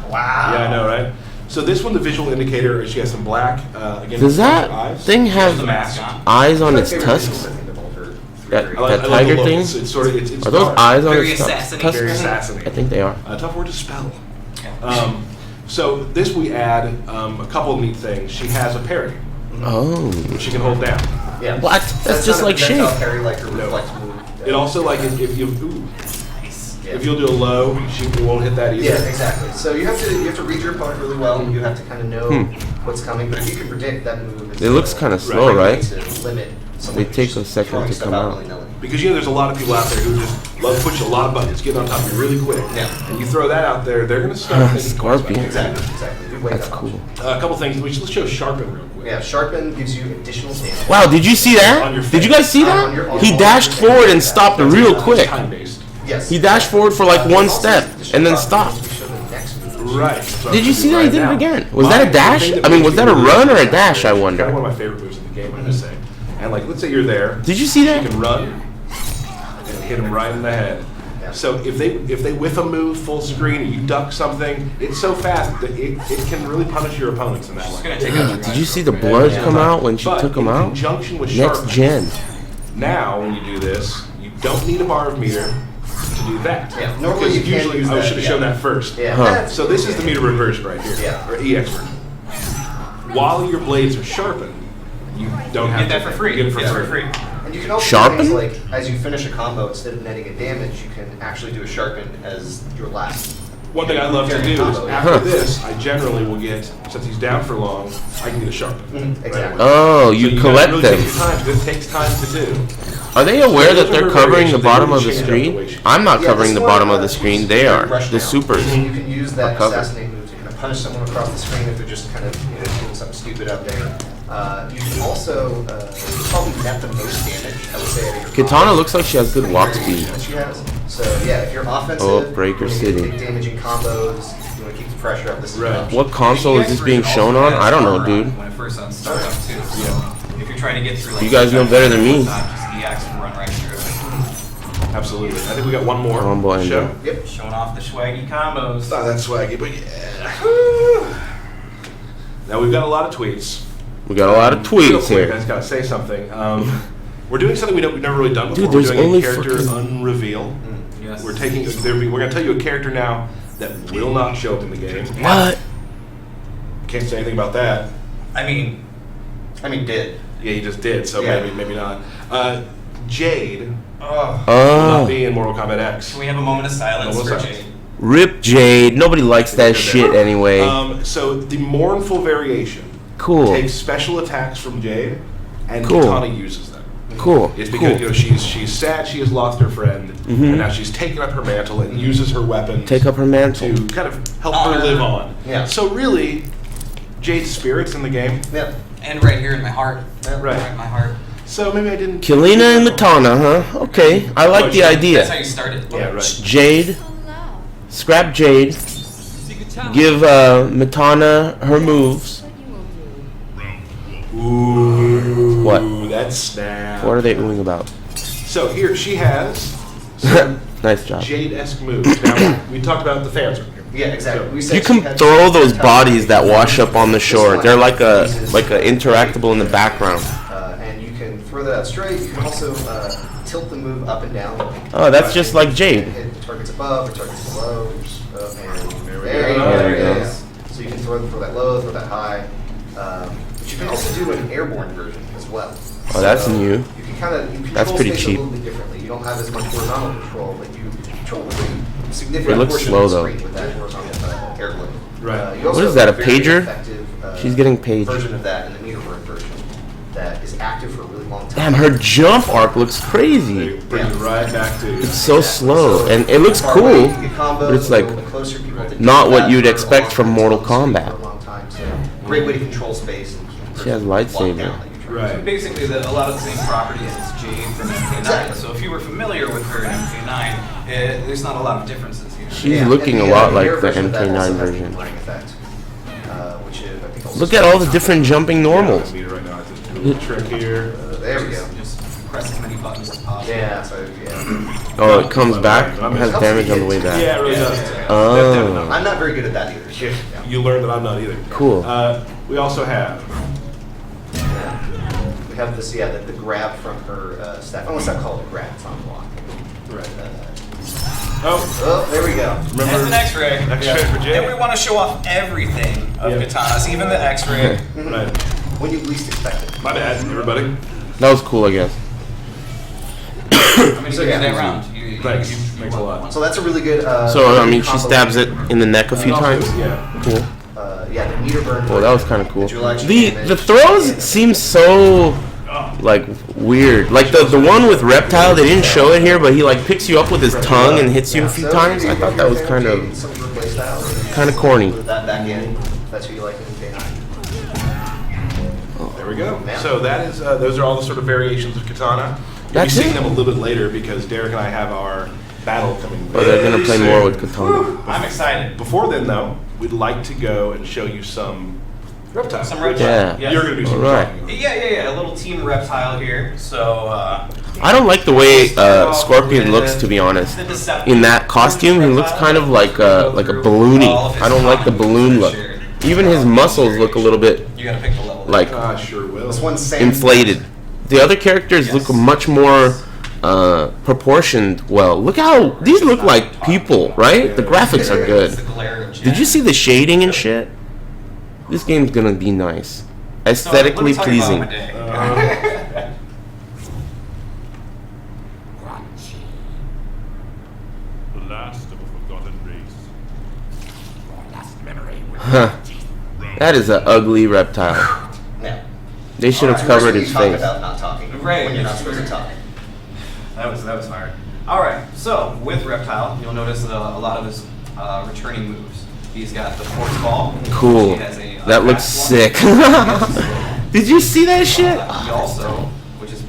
Wow. Yeah, I know, right? So this one, the visual indicator is she has some black. Again, Does that eyes. thing There's the have mask on. eyes on My its favorite tusks? visuals, I think, of all her three That- variants. I like, that I like the tiger look. thing? It's sort of. It's Are those dark. eyes on Very its assassinating. Very tusks? assassinating. I think they are. Tough word to spell. Yeah. So this we add a couple of neat things. She has a parry, Oh. which she can hold down. Yeah. What? That's just not a like projectile Shake. parry like her No. reflex move. It also like if you Nice. Yeah. if you'll do a low, she won't hit that either. Yeah, exactly. So you have to read your opponent really well. You have to kind of know what's coming. But if you can predict that move, it's It looks kinda slow, right? To limit someone They take who's a second throwing to stuff come out. willy-nilly. Because there's a lot of people out there who just love pushing a lot of buttons, getting on top of you really quick. Yeah. And you throw that out there, they're gonna start thinking twice about it. Scorpion. Exactly. Good wake That's up cool. option. A couple things. Let's show Sharpen real quick. Yeah, sharpen gives you additional damage. Wow, did you see On that? your Did you face. guys see On your- that? on He your- dashed forward and stopped real quick. Time based. Yes. He dashed forward for like one Also, step to show and then off, stopped. we show the next move. Right. So Did you see that? He did it now. again. Was that a dash? thing I mean, was makes that a me run or a really dash, I Kind wonder? of one of my favorite moves in the game, I must say. And like, let's say you're there. Did you see that? You can run and hit him right in the head. Yeah. So if they whiff a move full screen and you duck something, it's so fast that it can really punish your opponents in that Just way. gonna take out your Did you guys see the real quick. blood Yeah. come out when she But took him in out? conjunction with Next Sharpen, gen. now when you do this, you don't need a bar of meter to do that. Yeah, normally Because you can't usually use I that, should have yeah. shown that first. Yeah. Huh. So this is the meter root version right here, Yeah. or EX version. While your blades are sharpened, you don't have Get that to for free. Get it for Get it free. for free. And you can also Sharpen? do things like, as you finish a combo, instead of netting a damage, you can actually do a sharpen as your last. One thing I love to do is Combo. after Huh. this, I generally will get, since he's down for long, I can get a sharpen. Exactly. Oh, So you gotta collect really them. Take your time, 'cause it takes time to do. Are they aware Those that are they're her covering the variations. bottom They of the really change up the way screen? she- I'm not Yeah, covering this the one, bottom of the you screen. use They are. rush The down. supers. You can use that covered. assassinate move to kind of punish someone across the screen if they're just kind of doing something stupid up there. You can also probably net the most damage, I would say. Out of your Kitana looks like she has good walk variation speed. that she has. So yeah, if you're offensive, Oh, Breaker you wanna City. get big damaging combos, you want to keep the pressure up. This is Right. an option. What console is this being shown on? I don't know, dude. When it first started up too. So if you're trying to get through, like, You guys know better than me. Not just EX and run right through it. Absolutely. I think we got one more. Combo to show. ender. Yep. Showing off the swaggy combos. It's not that swaggy, but yeah. Now we've got a lot of tweets. We got a lot of Real tweets quick, I here. just gotta say something. We're doing something we've never really done before. Dude, there's we're doing only a character fucking- unreveal. Yes. We're gonna tell you a character now that will not show up in the game. What? Can't say anything about that. I mean, Did. Yeah, he just did, so Yeah. maybe not. Jade will not Oh. be in Mortal Kombat X. can we have a moment of silence Moment for of silence. Jade? Rip Jade. Nobody likes that shit anyway. So the mournful variation Cool. takes special attacks from Jade, and Cool. Kitana uses them. Cool. It's because Cool. she's sad she has lost her friend, and now she's taken up her mantle and uses her weapon Take up her mantle. to kind of help her live on. Yeah. So really, Jade's spirit's in the game. Yeah. And right here in my heart. Right. in my heart. So maybe I didn't. Kalina and Matana, huh? Okay. I like the That's how idea. you started. Yeah, right. Jade. Scrap Jade. Give Matana her moves. Ooh, What? That's snap. What are they oohing about? So here she has some Nice job. Jade-esque moves. Now we talked about the fans room here. Yeah, exactly. We said You she can had throw those some bodies that type of wash up on the shore. They're like a interactable in the background. And you can throw that out straight. You can also tilt the move up and down. Oh, that's just like Jade. Hit targets above or targets below. And There we there you go. go. There we go. Yeah. So you can throw that low, throw that high. But you can also do an airborne version as well. Oh, that's So new. You can kind of That's control pretty space cheap. a little bit differently. You don't have as much horizontal control, but you control a pretty significant It looks portion slow, of the though. screen with that horizontal airlift. Right. You also What is that, have a very pager? effective, She's getting paged. version of that in the meterburn version that is active for a really long Damn, time. her jump arc looks They crazy. bring you right back to. It's so slow, and it looks Far away, cool, you can get combos, but it's a like little bit closer, people have to not do what that you'd for a expect long from time, Mortal so it's Kombat. for a long time, so great way to control space. And keep She has the person locked lightsaber. down that you're trying to Right. So basically, a lot of the same properties as Jade from MK9. Exactly. So if you were familiar with her in MK9, there's not a lot of differences here. She's Yeah, looking and a lot the like air the version of that also MK9 has the version. blurring effect, which is, I think, also Look at all the different jumping normals. Yeah, right now. I just do a little trick here. There we go. Just press as many buttons as possible. Yeah, so yeah. Oh, it comes back. It has damage on the way back. Yeah, it really does. Oh. I'm not very good at that either. Yeah. You learn that I'm not either. Cool. We also have. We have this, the grab from her staff. I almost not call it a grab, it's not a block. Right. Oh, Oh, there we go. That's remember an X-ray. X-ray for Jade? And we want to show off everything of Yeah. Katanas, even the X-ray. Right. When you least expect it. My bad, everybody. That was cool, I guess. I mean, So, you yeah. that round. Thanks. Thanks a lot. So that's a really good. So, I mean, she combo. stabs it in the neck a few times. Yeah. Cool. Yeah, the meter burn. Well, that was kind of cool. Visualize The damage. throws seem so like weird. Like the one with Reptile, they didn't show it here, but he like picks you up with his tongue and hits you a few So, times. I if thought you're that was a fan kind of of Jade, some of her play styles, kind of corny. Put that back in. That's who you like in K9. There we go. Yeah. So that is, those are all the sort of variations of Kitana. You'll be That's seeing it? them a little bit later because Derek and I have our battle coming. Or they're gonna very play soon. more with Kitana. I'm excited. Before then, though, we'd like to go and show you some Reptile. Some Reptile. Yeah. Yes. You're going to do some Alright. talking about. Yeah. A little team Reptile here. So, I don't like the way Scorpion looks, to be honest. the Deceptive In that costume, he looks kind of like a balloony. I don't like the balloon look. Even his muscles look a little bit You gotta pick the level. like I sure will. This one's Sam. inflated. The other characters look much more proportioned well. Look how these look like people, right? The graphics are It's the good. glare of Did you see the shading and shit? This game's gonna be nice, So, aesthetically let me tell you pleasing. about my day. The last of a forgotten race. Huh? That is an ugly reptile. Yeah. They should have It's the worst covered when his you talk face. about not talking Right, when you're not it's supposed to true. talk. That was hard. All right. So with Reptile, you'll notice a lot of his returning moves. He's got the force ball. Cool. He has a, That looks sick. Did you see that shit? He also, which is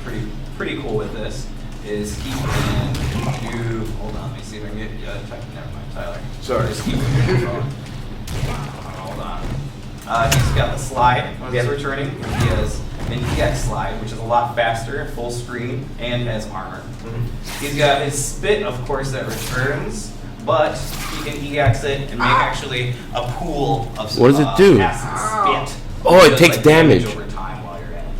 pretty cool with this, is he can do. Hold on, let me see if I can get. Never mind, Tyler. Sorry. Just keep hold on. He's got the slide when he's returning. He has an EX slide, which is a lot faster, full screen, and has armor. He's got his spit, of course, that returns, but he can EX it and make actually a pool of What does it do? acid spit. Oh, it Does, takes like, damage. over time while you're at it.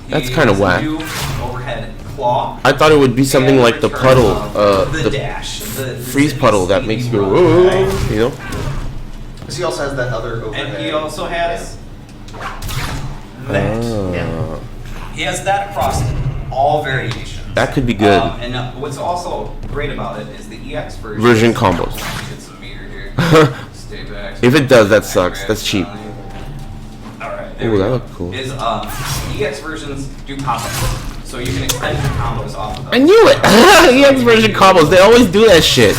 That's He kinda has a whack. new overhead claw. I thought it would be something and like the return puddle, of the the dash, the freeze zippy puddle that speedy makes you go, run, whoa, right? you know? Because he also has that other overhead. And he also has that. Ah. He has that across all variations. That could be good. And what's also great about it is the EX version. Version combos. Get some meter here. Stay back. If it does, that sucks. That's cheap. Alright. Ooh, that looked cool. Is EX versions do pop-ups. So you can extend your combos off of them. I knew it! EX version combos, they always do that shit.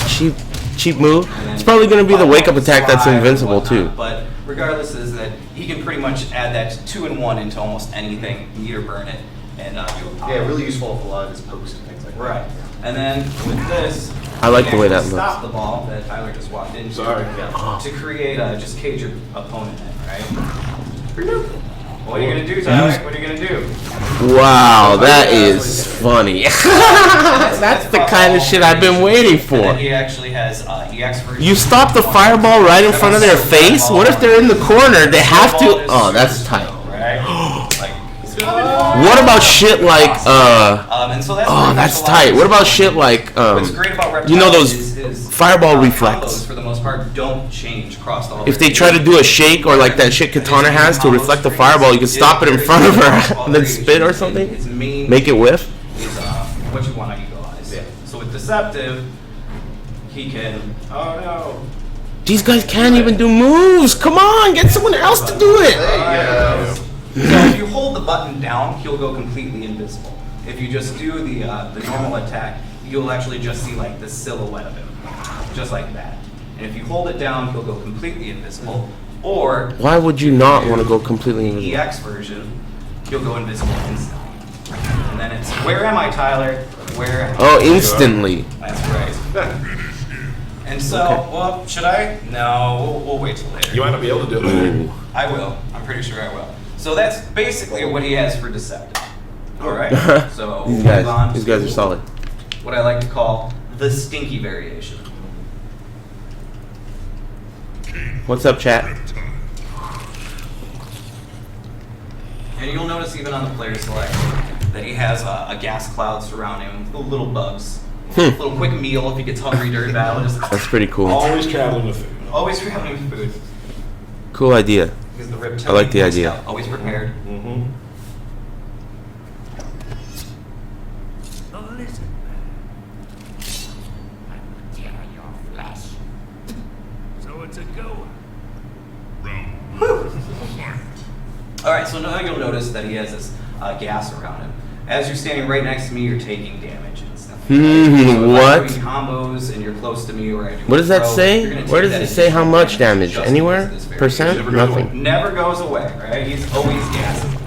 Cheap move. It's probably gonna be the wake-up attack that's invincible too. But regardless, is that he can pretty much add that 2-in-1 into almost anything, meter burn it, and do a pop. Yeah, really useful for a lot of his pokes and things like that. Right. And then with this, I like you the way can that stop the ball that Tyler just walked into. Sorry. To create just cage your opponent in, right? What are you gonna do, Tyler? What are you gonna do? Wow, that is funny. That's the kind of shit I've been waiting And then for. he actually has EX version. You stop the fireball right in front of their face? What if they're in the corner? They have to. Oh, that's tight. Right? Like, What about shit like, and so that's oh, pretty that's much a lot tight. of What about his- shit like, What's great about Reptile you know those is his, fireball combos, reflex? for the most part, don't change across all. If they try to do a shake or like that shit Kitana has to reflect the fireball, you can stop it in front of her and then spit or something. Its main Make it whiff. is what you want to utilize. Yeah. So with Deceptive, he can. Oh no. These guys can't even do moves. Come on, get someone else to do it. So if you hold the button down, he'll go completely invisible. If you just do the normal attack, you'll actually just see like the silhouette of him, just like that. And if you hold it down, he'll go completely invisible. Or Why would you not want to go completely the invisible? EX version, he'll go invisible instantly. And then it's, where am I, Tyler? Where am I? Oh, instantly. That's right. And so, well, should I? No, we'll wait till later. You might not be able to do it later. Ooh. I will. I'm pretty sure I will. So that's basically what he has for Deceptive. All right. So These move on guys are to solid. what I like to call the stinky variation. What's up, chat? And you'll notice even on the player select that he has a gas cloud surrounding him with little bugs. Little quick meal if he gets hungry during battle. Just That's pretty cool. Always traveling with food. always having food. Cool idea. He's the reptile. I like the idea. Always prepared. Mm-hmm. So it's a goer. All right, so now you'll notice that he has this gas around him. As you're standing right next to me, you're taking damage and stuff. So if what? I'm doing combos and you're close to me, or I do What does that throw, say? you're gonna Where take does that it say how additional much damage? just Anywhere? because of this Percent? variation. Nothing. Never goes away, right? He's always gassing.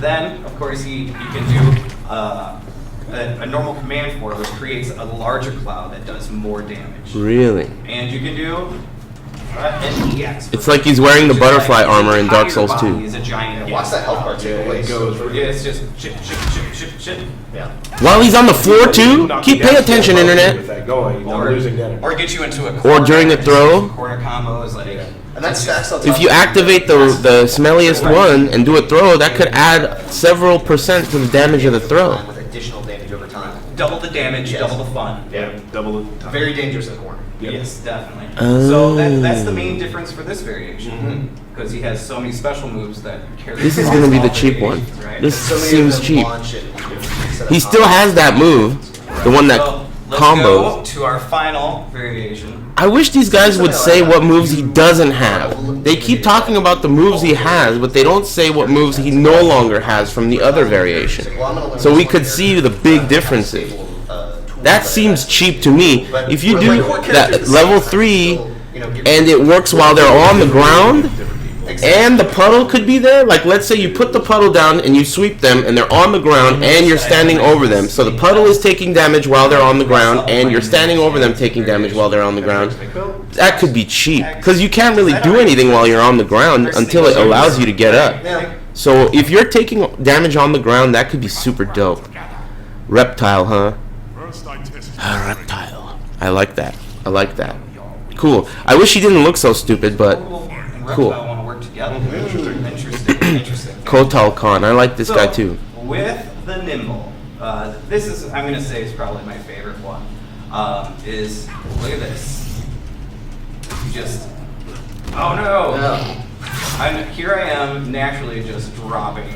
Then, of course, he can do a normal command for it, which creates a larger cloud that does more damage. Really? And you can do an EX. It's like he's wearing the Which is butterfly like armor in Dark Souls entire 2. body is a giant Watch gas that health bar cloud. take Yeah, away. it goes. Yeah, it's just shit. Yeah. While he's on the floor too? Knock Keep you paying down attention, so low internet. With that going, you're losing damage. Or get you into a corner. during the throw. Corner combos, like. And that stacks on top. If you activate the smelliest one and do a throw, that could add several percent to the damage of the throw. With additional damage over time. Double the damage, Yes. double the fun. Yeah. Double the time. Very dangerous in the corner. Yep. Yes, definitely. Oh. So that's the main difference for this variation. Because he has so many special moves that carry This is across gonna be all the cheap one. variations, right? This So many seems of them cheap. launch it, you can set He up still combos. has that move, the one that So let's combos. go to our final variation, I wish these guys would say what moves he doesn't have. They keep talking about the moves he has, but they don't say what moves he no longer has from the other variation. So we could see the big differences. That seems cheap to me. If you do that level 3 and it works while they're on the ground, and the puddle could be there, like let's say you put the puddle down and you sweep them and they're on the ground and you're standing over them. So the puddle is taking damage while they're on the ground and you're standing over them taking damage while they're on the ground. That could be cheap because you can't really do anything while you're on the ground until it allows you to get up. So if you're taking damage on the ground, that could be super dope. Reptile, huh? Reptile. I like that. I like that. Cool. I wish he didn't look so stupid, but cool. Interesting. Kotal Khan. I like this guy too. With the Nimble, this is, I'm going to say, is probably my favorite one. Is, look at this. You just, oh no! Here I am, naturally just dropping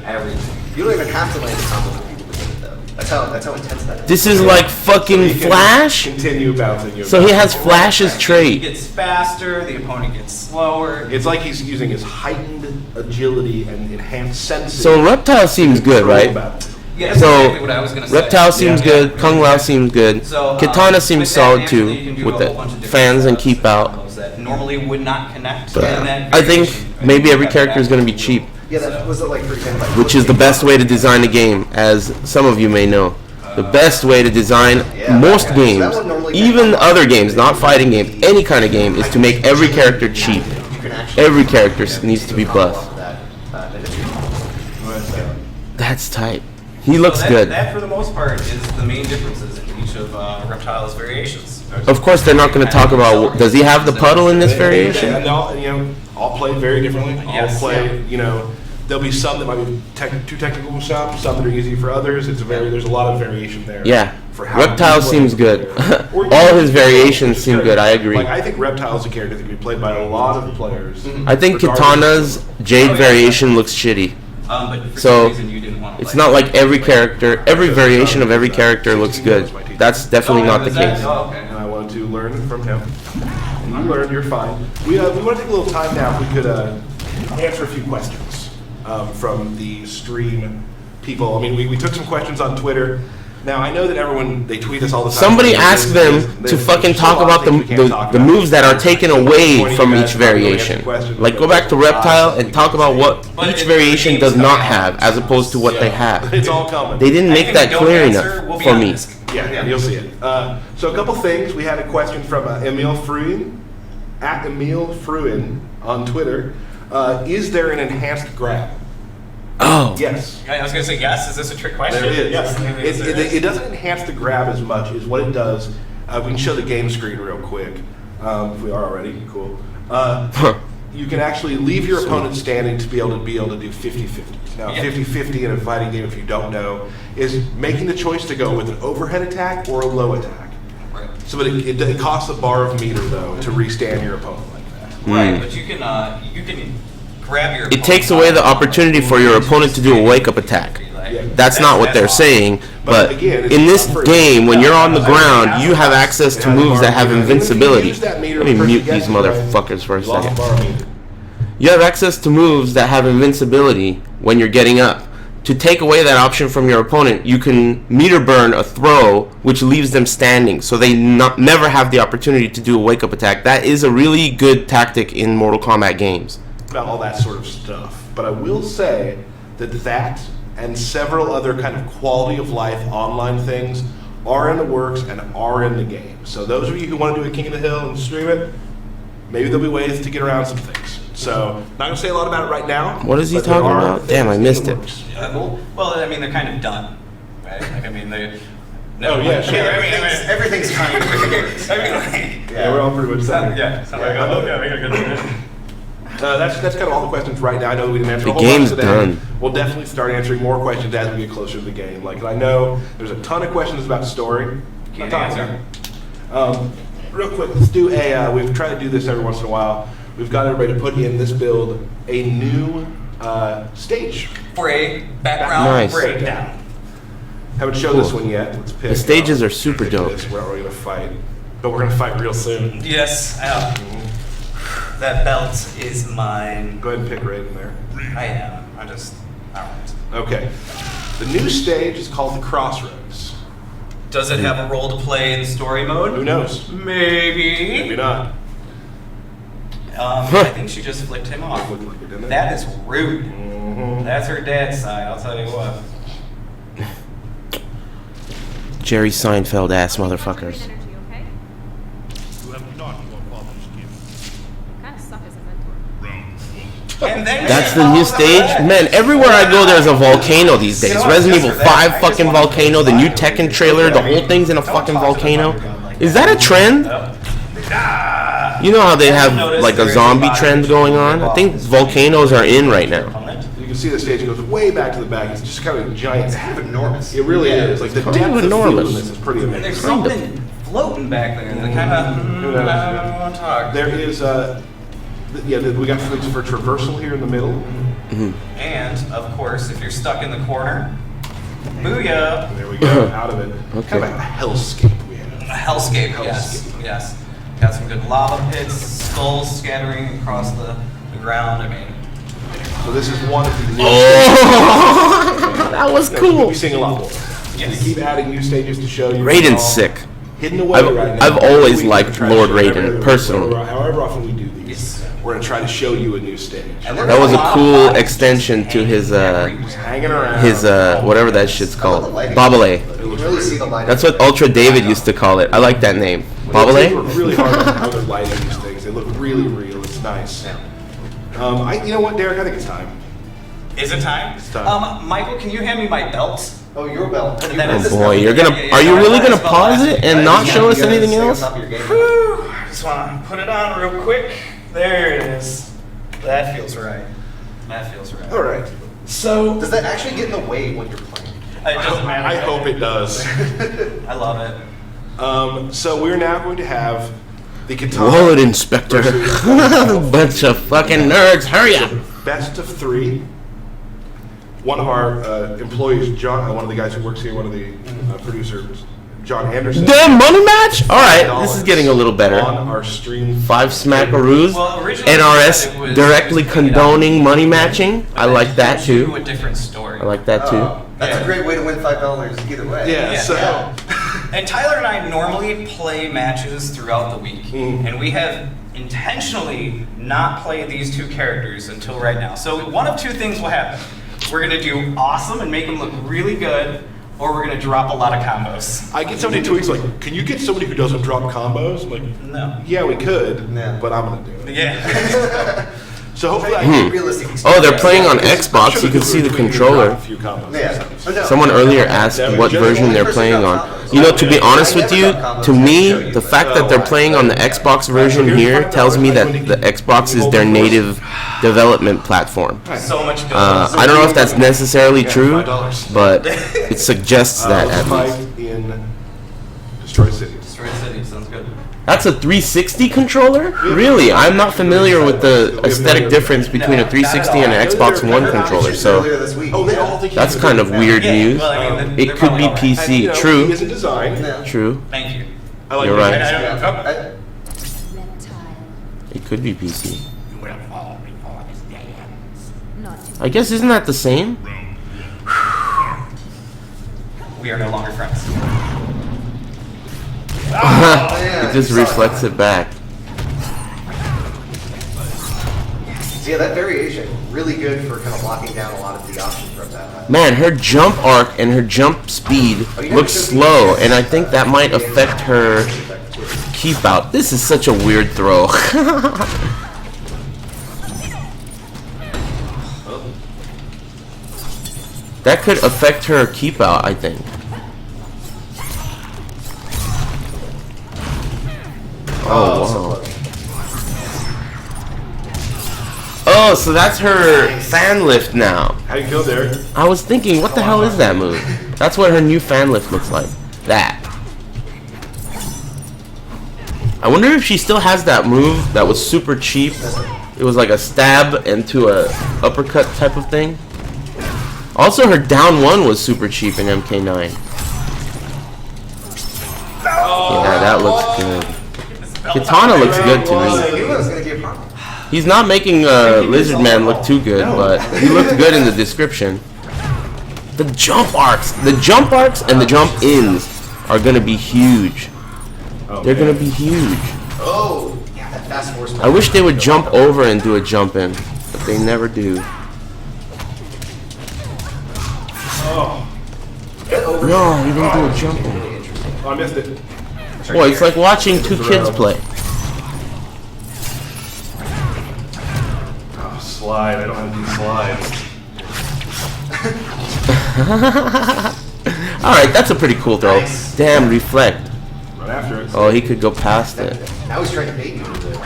everything. You don't even have to land combos with people with it, though. That's how intense that is. This is like fucking Flash? Continue bouncing. So he has Flash's He trait. gets faster, the opponent gets slower. It's like he's using his heightened agility and enhanced sensing. So Reptile seems good, right? Yeah, that's So exactly what I was gonna say. Reptile seems good, Kung Lao seems good, So, Kitana seems with that, solid naturally, too, you can do with a the whole bunch of different fans and stuff, keep out. combos that normally would not connect. But in that I think variation. maybe every character is going to be cheap, Yeah, that was like, for example, like, which is the best way to design a game, as some of you may know. The best way to design most games, even other games, not fighting games, any kind of game, is to make every character cheap. Every character needs to be buff. That's tight. He looks So good. That, for the most part, is the main differences in each of Reptile's variations. Of course, they're not going to talk about. Does he have the puddle in this variation? And they'll, all play very differently. Yes. All play, there'll be some that might be too technical for some that are easy for others. There's a lot of variation there. Yeah. For how Reptile you play. seems good. Or- All his variations seem good. I agree. Like I think Reptile is a character that can be played by a lot of players. I think regardless- Kitana's Jade variation looks shitty. But for So, some reason you didn't want to It's not like every character, every variation of every character looks good. That's definitely not the case. Oh, okay. And I wanted to learn from him. And you learned, you're fine. We want to take a little time now if we could answer a few questions from the stream people. I mean, we took some questions on Twitter. Now, I know that everyone, they tweet us all the time. Somebody asked them to fucking talk about the moves that are taken away from each variation. Like, go back to Reptile and talk about what each variation does not have, as opposed to what they have. It's all coming. They didn't make that clear enough for me. Yeah, you'll see it. So a couple things. We had a question from Emil Fruin, at Emil Fruin on Twitter. Is there an enhanced grab? Oh. Yes. I was going to say yes. Is this a trick question? There it is. Yes. It doesn't enhance the grab as much as what it does. We can show the game screen real quick. If we are already, cool. You can actually leave your opponent standing to be able to do 50-50. Now, 50-50 in a fighting game, if you don't know, is making the choice to go with an overhead attack or a low attack. Right. So it costs a bar of meter, though, to restand your opponent like that. Right, but you can grab your. It takes away the opportunity for your opponent to do a wake-up attack. That's not what they're saying, but in this game, when you're on the ground, you have access to moves that have invincibility. Let me mute these motherfuckers for a second. You have access to moves that have invincibility when you're getting up. To take away that option from your opponent, you can meter burn a throw, which leaves them standing, so they never have the opportunity to do a wake-up attack. That is a really good tactic in Mortal Kombat games. About all that sort of stuff. But I will say that and several other kind of quality of life online things are in the works and are in the game. So those of you who want to do a King of the Hill and stream it, maybe there'll be ways to get around some things. So not going to say a lot about it right now. What is he talking about? Damn, I missed it. Well, I mean, they're kind of done, right? Like, I mean, they. No, yeah, sure. Everything's kind of Yeah, we're all pretty much done. Yeah. That's kind of all the questions right now. I know we didn't answer The a whole lot game's today. done. We'll definitely start answering more questions as we get closer to the game. Like I know there's a ton of questions about story. Can't answer. Real quick, let's do we've tried to do this every once in a while. We've got everybody to put in this build a new stage. For a background Nice. breakdown. Haven't shown this one yet. Let's pick. The stages are super pick dope. This, where we're going to fight. But we're gonna fight real soon. Yes, that belt is mine. Go ahead and pick Raiden there. I am. Alright. Okay. The new stage is called the Crossroads. Does it have a role to play in story mode? Who knows? Maybe. Maybe not. I think she just flipped him off. Looked like it, didn't it? That is rude. Mhm. That's her dad's side, I'll tell you what. Jerry Seinfeld ass motherfuckers. Energy, okay? You have not your father's gift. You kind of suck as a mentor. Round one. And then That's she the new follows up stage? with that. Man, everywhere I go there's a volcano these days. You know what? Resident Just Evil for that, 5 I just fucking wanna volcano, the new Tekken trailer, the whole thing's in a fucking volcano. Is that a trend? You know how they have like a zombie trend going on? I think volcanoes are in right now. You can see the stage goes way back to the back. It's just kind of a giant. It's kind of enormous. It really is. Like the kind depth of of enormous. field in this is pretty And there's amazing. something floating back there that kind of, I don't want to talk. There is we got things for traversal here in the middle. And, of course, if you're stuck in the corner, booyah! There we go, out of it. Okay. Kind of a hellscape we have. A hellscape, yes, yes. Got some good lava pits, skulls scattering across the ground. I mean, So this is one of the new Oh, that was We'll cool. be seeing a lot more. Yes. We keep adding new stages to show you. Raiden's all sick. Hidden away right now. I've always We liked try to Lord show every Raiden, other personally. week, however often we do these, Yes. we're going to try to show you a new stage. And there's That was a lot of cool bodies extension just to his Just hanging around. whatever that shit's I love called. the lighting. Bobble. You can really see the lighting. That's what Ultra David used to call it. I like that name. They work Bobble? really hard on how they're lighting these things. They look really real. It's nice. You know what, Derek? I think it's time. Is it time? It's time. Michael, can you hand me my belt? Oh, your belt. That Oh is- boy, you're Yeah, gonna. yeah, Are you yeah, really I gonna spelled pause last it week. and I not just show gotta us You gotta anything stay on else? top of your game. Whew, I just want to put it on real quick. There it is. That feels right. That feels right. All right. So Does that actually get in the way when you're playing? It doesn't matter. I hope it does. I love it. So we're now going to have the Kitana Wallet Inspector. versus Bunch of fucking nerds. Hurry up. best of 3. One of our employees, John, one of the guys who works here, one of the producers, John Anderson. Damn money match. All right, this is getting a little better. On our stream. 5 smackaroos. Well, originally NRS it was directly just paid condoning out. money matching. I like that Do too. a different story. I like that too. That's Yeah. a great way to win $5 either way. Yeah, Yeah, so yeah. And Tyler and I normally play matches throughout the week, and we have intentionally not played these 2 characters until right now. So one of 2 things will happen. We're gonna do awesome and make them look really good, or we're gonna drop a lot of combos. I get so many tweets like, "Can you get somebody who doesn't drop combos?" I'm like, No. yeah, we could, Yeah. but I'm gonna do it. Yeah. So hopefully, I Hey, realistic Oh, they're playing on It's- Xbox. You can see the between controller. a few combos. Yeah. Oh, no. Someone earlier asked what version they're playing on. You know, to be honest with you, to me, the fact that they're playing on the Xbox version here tells me that the Xbox is their native development platform. So much good. I don't know if that's necessarily true, $5. but it suggests that Let's at fight least. in Destroy Cities. Destroy City sounds good. That's a 360 controller? Really? I'm not familiar with the aesthetic difference between a 360 and an Xbox One controller, so Earlier this week. Oh, they all think that's he's kind a of good weird Yeah, news. well, I mean, It they're could be probably all right. And, PC. you know, He True. isn't designed. Yeah. True. Thank you. I like You're it. right. And I don't- I- It could be PC. You will fall before this day ends. Not too I guess isn't that the same? We are no longer friends. It just reflects it back. So yeah, that variation really good for kind of locking down a lot of the options from that. Man, her jump arc and her jump speed looks slow, and I think that might affect her keep out. This is such a weird throw. That could affect her keep out, I think. Oh, wow. Oh, so that's her fan lift now. How you go there? I was thinking, what the hell is that move? That's what her new fan lift looks like. That. I wonder if she still has that move that was super cheap. It was like a stab into a uppercut type of thing. Also, her down one was super cheap in MK9. Yeah, that looks good. Kitana looks good to I me. knew it was gonna be a problem. He's not making Lizard Man look too good, but he looked good in the description. The jump arcs and the jump ins are gonna be huge. They're gonna be huge. Oh, yeah, that fast force. I wish they would jump over and do a jump in, but they never do. Oh, No, he didn't do a jump in. I missed it. Boy, it's like watching two kids play. Oh, slide. I don't have these slides. Alright, that's a pretty cool throw. Nice. Damn, reflect. Right after it. Oh, he could go past it. Now he's trying to bait you with it.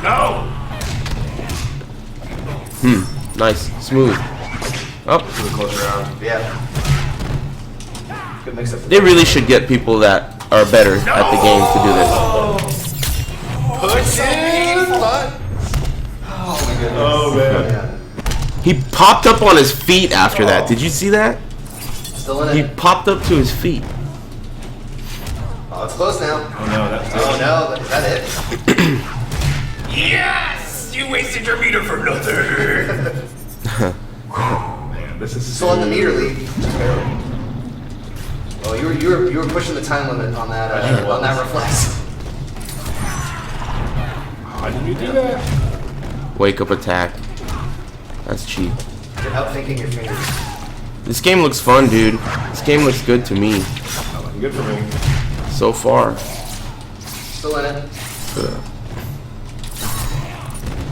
No! Nice, smooth. Up. To the close round. Yeah. Good mix up. They really should get people that are better at the game to do this. Oh, man. Yeah. He popped up on his feet after that. Did you see that? Still in He it. popped up to his feet. Oh, it's close now. Oh, no, that's Oh no, is that it? Yes! You wasted your meter for nothing! Man, this is Still on the meter lead. Just barely. Oh, you were pushing the time limit on that reflex. How did you do that? Wake up attack. That's cheap. You're outthinking your fingers. This game looks fun, dude. This game looks good to me. Not looking good for me. So far. Still in it.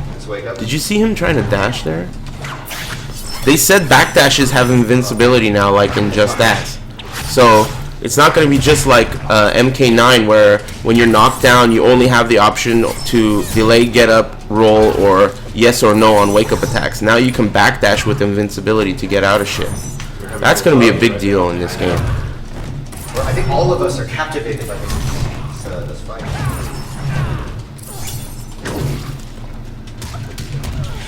Let's wake up. Did you see him trying to dash there? They said backdashes have invincibility now, like in Just Dance. So it's not going to be just like MK9, where when you're knocked down, you only have the option to delay, get up, roll, or yes or no on wake up attacks. Now you can backdash with invincibility to get out of shit. That's going to be a big deal in this game. Well, I think all of us are captivated by this fight.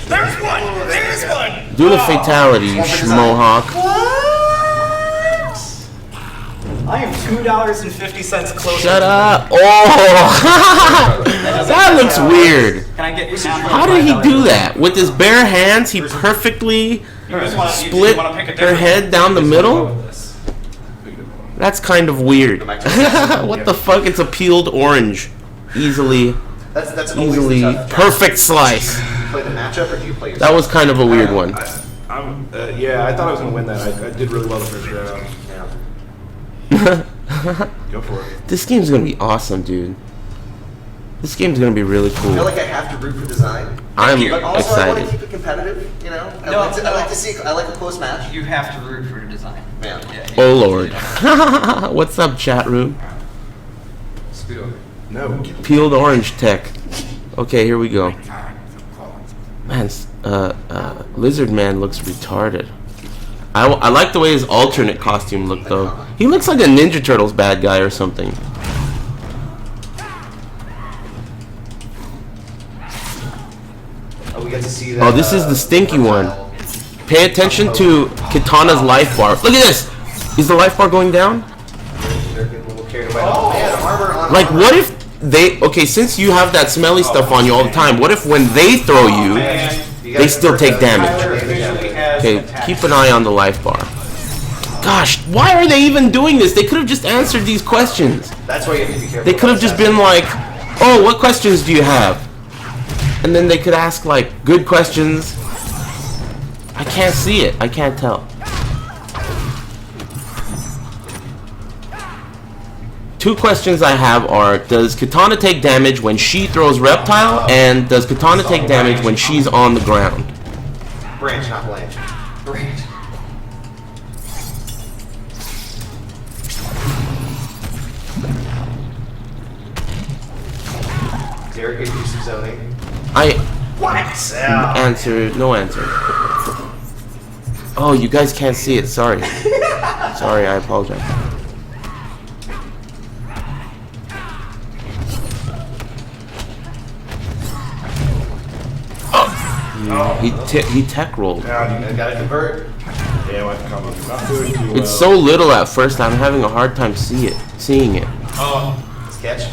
There's one! There's one! Do the fatality, you schmohawk. I am $2.50 closer. Shut up. Oh! That looks weird. Can I get How did he do that? With his bare hands, he perfectly split her head down the middle? That's kind of weird. What the fuck? It's a peeled orange. Easily, That's always the tough. perfect slice. Do you play the matchup or do you play yourself? That was kind of a weird one. Yeah, I thought I was going to win that. I did really well the first round. Yeah. Go for it. This game's gonna be awesome, dude. This game's gonna be really I feel cool. like I have to root for design. I'm But also I want to excited. keep it competitive, you know? I No, like no. to see, I like a close match. You have to root for the design. Yeah. Oh lord. What's up, chat room? Scoot over. No. Peeled orange tech. Okay, here we go. Man, Lizard Man looks retarded. I like the way his alternate costume looked, though. He looks like a Ninja Turtles bad guy or something. Oh, we get to see that. Oh, this is the stinky one. Pay attention to Kitana's life bar. Look at this! Is the life bar going down? They're getting a little carried away. Oh, man, armor on Like, armor. what if they... Okay, since you have that smelly stuff on you all the time, what if when they throw you, they still take damage? Okay, keep an eye on the life bar. Gosh, why are they even doing this? They could have just answered these questions. That's why you have to be careful. They could have just been like, oh, what questions do you have? And then they could ask, like, good questions. I can't see it. I can't tell. Two questions I have are, does Kitana take damage when she throws Reptile? And does Kitana take damage when she's on the ground? Branch, not blanch. Branch. Derek could do some zoning. What? Answer, no answer. Oh, you guys can't see it. Sorry. Sorry, I apologize. He tech rolled. Yeah, You gotta convert. yeah, I come up. Not doing too well. It's so little at first. I'm having a hard time seeing it. Sketch.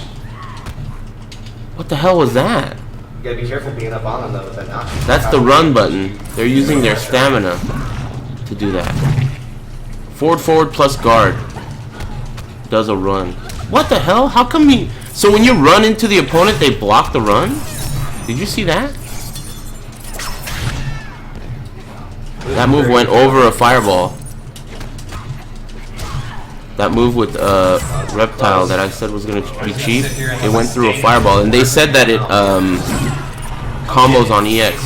What the hell was that? You gotta be careful being up on them though with that knock. That's the run button. They're using their stamina to do that. Forward plus guard does a run. What the hell? How come he... So when you run into the opponent, they block the run? Did you see that? That move went over a fireball. That move with Reptile that I said was going to be cheap, it went through a fireball. And they said that it combos on EX.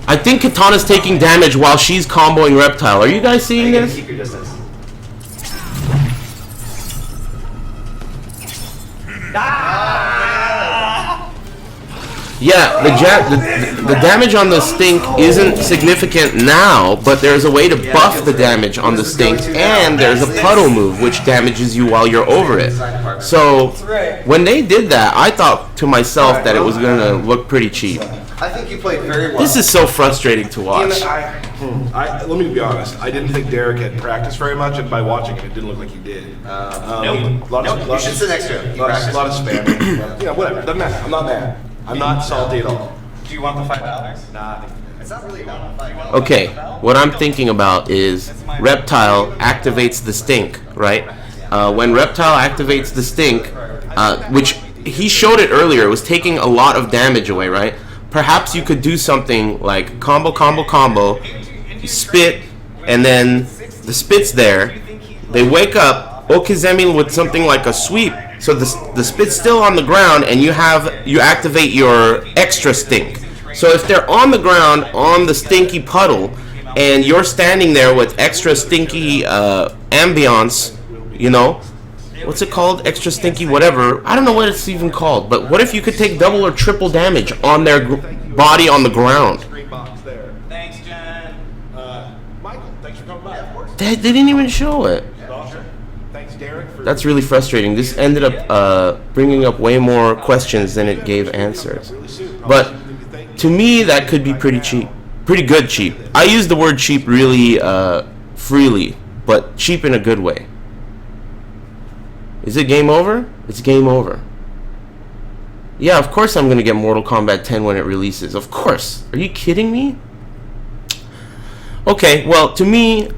I think Kitana's taking damage while she's comboing Reptile. Are you guys seeing this? Keep your distance. Yeah, the damage on the stink isn't significant now, but there's a way to buff the damage on the stink, and there's a puddle move which damages you while you're over it. So when they did that, I thought to myself that it was going to look pretty cheap. I think you played very well. This is so frustrating to watch. Let me be honest. I didn't think Derek had practiced very much, and by watching it, it didn't look like he did. You should sit next to him. A lot of spamming. Yeah, whatever. Doesn't matter. I'm not mad. I'm not salty at all. Do you want the $5? Nah. It's not really about fighting. Okay, what I'm thinking about is Reptile activates the stink, right? When Reptile activates the stink, which he showed it earlier, it was taking a lot of damage away, right? Perhaps you could do something like combo, spit, and then the spit's there. They wake up, Okizemi with something like a sweep. So the spit's still on the ground, and you activate your extra stink. So if they're on the ground on the stinky puddle, and you're standing there with extra stinky ambiance, you know, what's it called? Extra stinky whatever. I don't know what it's even called. But what if you could take double or triple damage on their body on the ground? Thanks, Jen. Michael, thanks for coming by. They didn't even show it. Thanks, Derek. That's really frustrating. This ended up bringing up way more questions than it gave answers. But to me, that could be pretty cheap. Pretty good cheap. I use the word cheap really freely, but cheap in a good way. Is it game over? It's game over. Yeah, of course I'm going to get Mortal Kombat 10 when it releases. Of course. Are you kidding me? Okay, well, to me,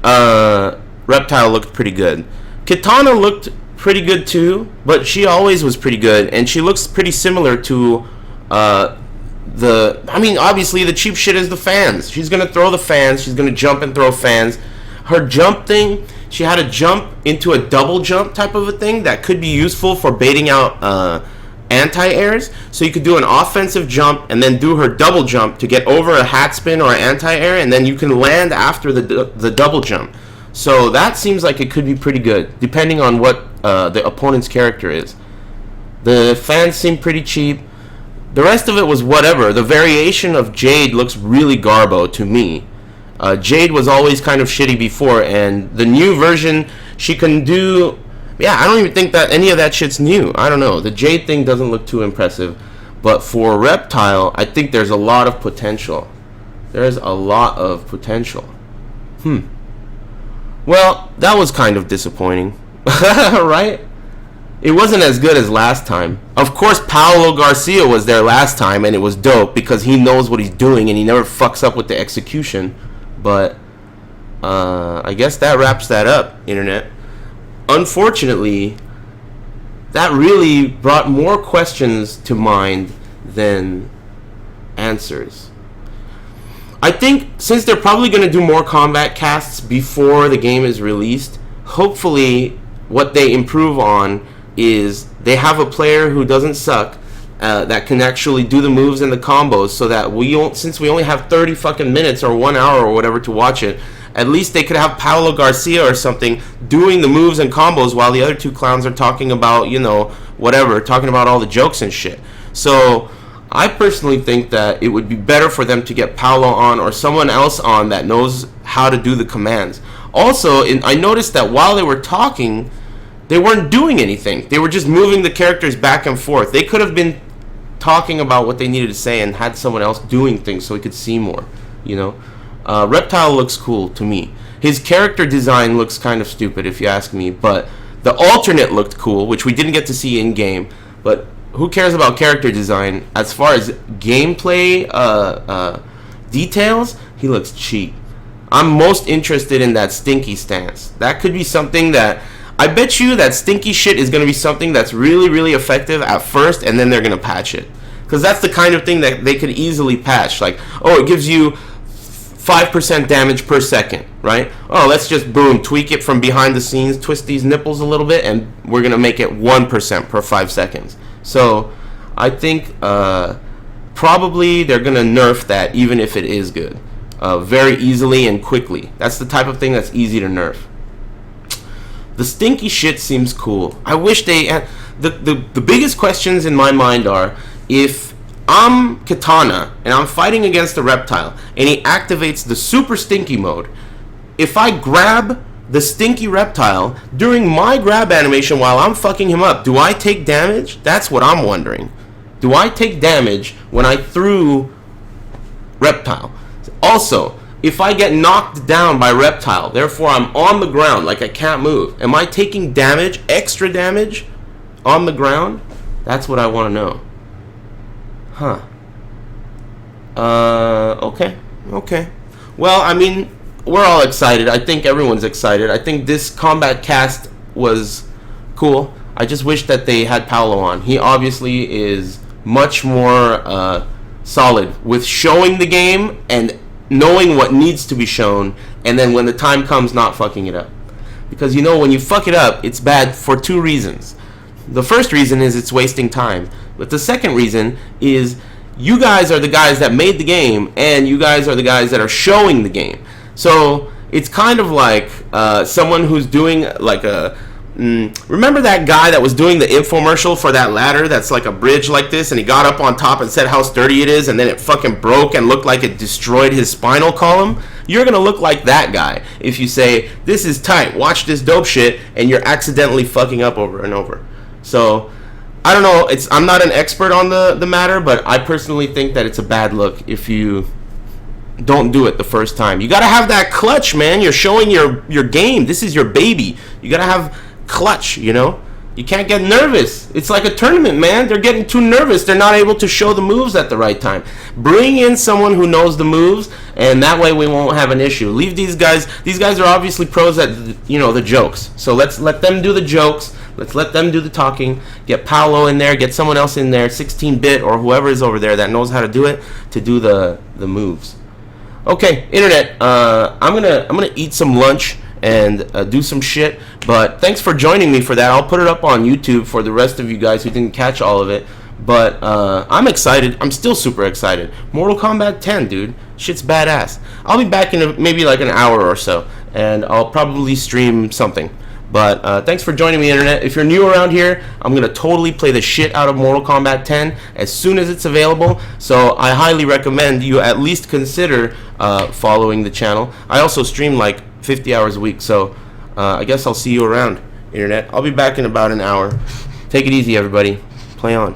Reptile looked pretty good. Kitana looked pretty good too, but she always was pretty good, and she looks pretty similar to obviously the cheap shit is the fans. She's gonna throw the fans, she's gonna jump and throw fans. Her jump thing, she had a jump into a double jump type of a thing that could be useful for baiting out anti-airs. So you could do an offensive jump and then do her double jump to get over a hat spin or an anti-air, and then you can land after the double jump. So that seems like it could be pretty good, depending on what the opponent's character is. The fans seem pretty cheap. The rest of it was whatever. The variation of Jade looks really garbo to me. Jade was always kind of shitty before, and the new version, she can do... Yeah, I don't even think that any of that shit's new. I don't know. The Jade thing doesn't look too impressive. But for Reptile, I think there's a lot of potential. There's a lot of potential. Well, that was kind of disappointing. Right? It wasn't as good as last time. Of course, Paulo Garcia was there last time, and it was dope because he knows what he's doing and he never fucks up with the execution. But I guess that wraps that up, Internet. Unfortunately, that really brought more questions to mind than answers. I think since they're probably going to do more combat casts before the game is released, hopefully what they improve on is they have a player who doesn't suck that can actually do the moves and the combos, so that since we only have 30 fucking minutes or 1 hour or whatever to watch it, at least they could have Paulo Garcia or something doing the moves and combos while the other two clowns are talking about, you know, whatever, talking about all the jokes and shit. So I personally think that it would be better for them to get Paulo on or someone else on that knows how to do the commands. Also, I noticed that while they were talking, they weren't doing anything. They were just moving the characters back and forth. They could have been talking about what they needed to say and had someone else doing things so we could see more, you know. Reptile looks cool to me. His character design looks kind of stupid if you ask me, but the alternate looked cool, which we didn't get to see in game. But who cares about character design? As far as gameplay details, he looks cheap. I'm most interested in that stinky stance. That could be something that I bet you that stinky shit is going to be something that's really, really effective at first, and then they're going to patch it. Because that's the kind of thing that they could easily patch. Like, oh, it gives you 5% damage per second, right? Oh, let's just, boom, tweak it from behind the scenes, twist these nipples a little bit, and we're going to make it 1% per 5 seconds. So, I think probably they're going to nerf that, even if it is good. Very easily and quickly. That's the type of thing that's easy to nerf. The stinky shit seems cool. I wish they... The biggest questions in my mind are, if I'm Kitana and I'm fighting against the Reptile and he activates the super stinky mode, if I grab the stinky Reptile during my grab animation while I'm fucking him up, do I take damage? That's what I'm wondering. Do I take damage when I threw Reptile? Also, if I get knocked down by Reptile, therefore I'm on the ground, like I can't move, am I taking damage, extra damage, on the ground? That's what I want to know. Huh. Okay. Well, I mean, we're all excited. I think everyone's excited. I think this Kombat cast was cool. I just wish that they had Paolo on. He obviously is much more solid with showing the game and knowing what needs to be shown, and then when the time comes, not fucking it up. Because you know, when you fuck it up, it's bad for two reasons. The first reason is it's wasting time, but the second reason is you guys are the guys that made the game, and you guys are the guys that are showing the game. So it's kind of like someone who's doing like a remember that guy that was doing the infomercial for that ladder that's like a bridge like this, and he got up on top and said how sturdy it is, and then it fucking broke and looked like it destroyed his spinal column? You're gonna look like that guy if you say, this is tight, watch this dope shit, and you're accidentally fucking up over and over. So I don't know, I'm not an expert on the matter, but I personally think that it's a bad look if you don't do it the first time. You gotta have that clutch, man. You're showing your game. This is your baby. You gotta have clutch, you know. You can't get nervous. It's like a tournament, man. They're getting too nervous. They're not able to show the moves at the right time. Bring in someone who knows the moves, and that way we won't have an issue. Leave these guys. These guys are obviously pros at, you know, the jokes. So let's let them do the jokes. Let's let them do the talking. Get Paolo in there. Get someone else in there, 16-bit or whoever is over there that knows how to do it, to do the moves. Okay, internet. I'm gonna eat some lunch and do some shit, but thanks for joining me for that. I'll put it up on YouTube for the rest of you guys who didn't catch all of it, but I'm excited. I'm still super excited. Mortal Kombat 10, dude, shit's badass. I'll be back in maybe like an hour or so, and I'll probably stream something. But thanks for joining me, internet. If you're new around here, I'm gonna totally play the shit out of Mortal Kombat 10 as soon as it's available, so I highly recommend you at least consider following the channel. I also stream like 50 hours a week, so I guess I'll see you around, internet. I'll be back in about an hour. Take it easy, everybody. Play on.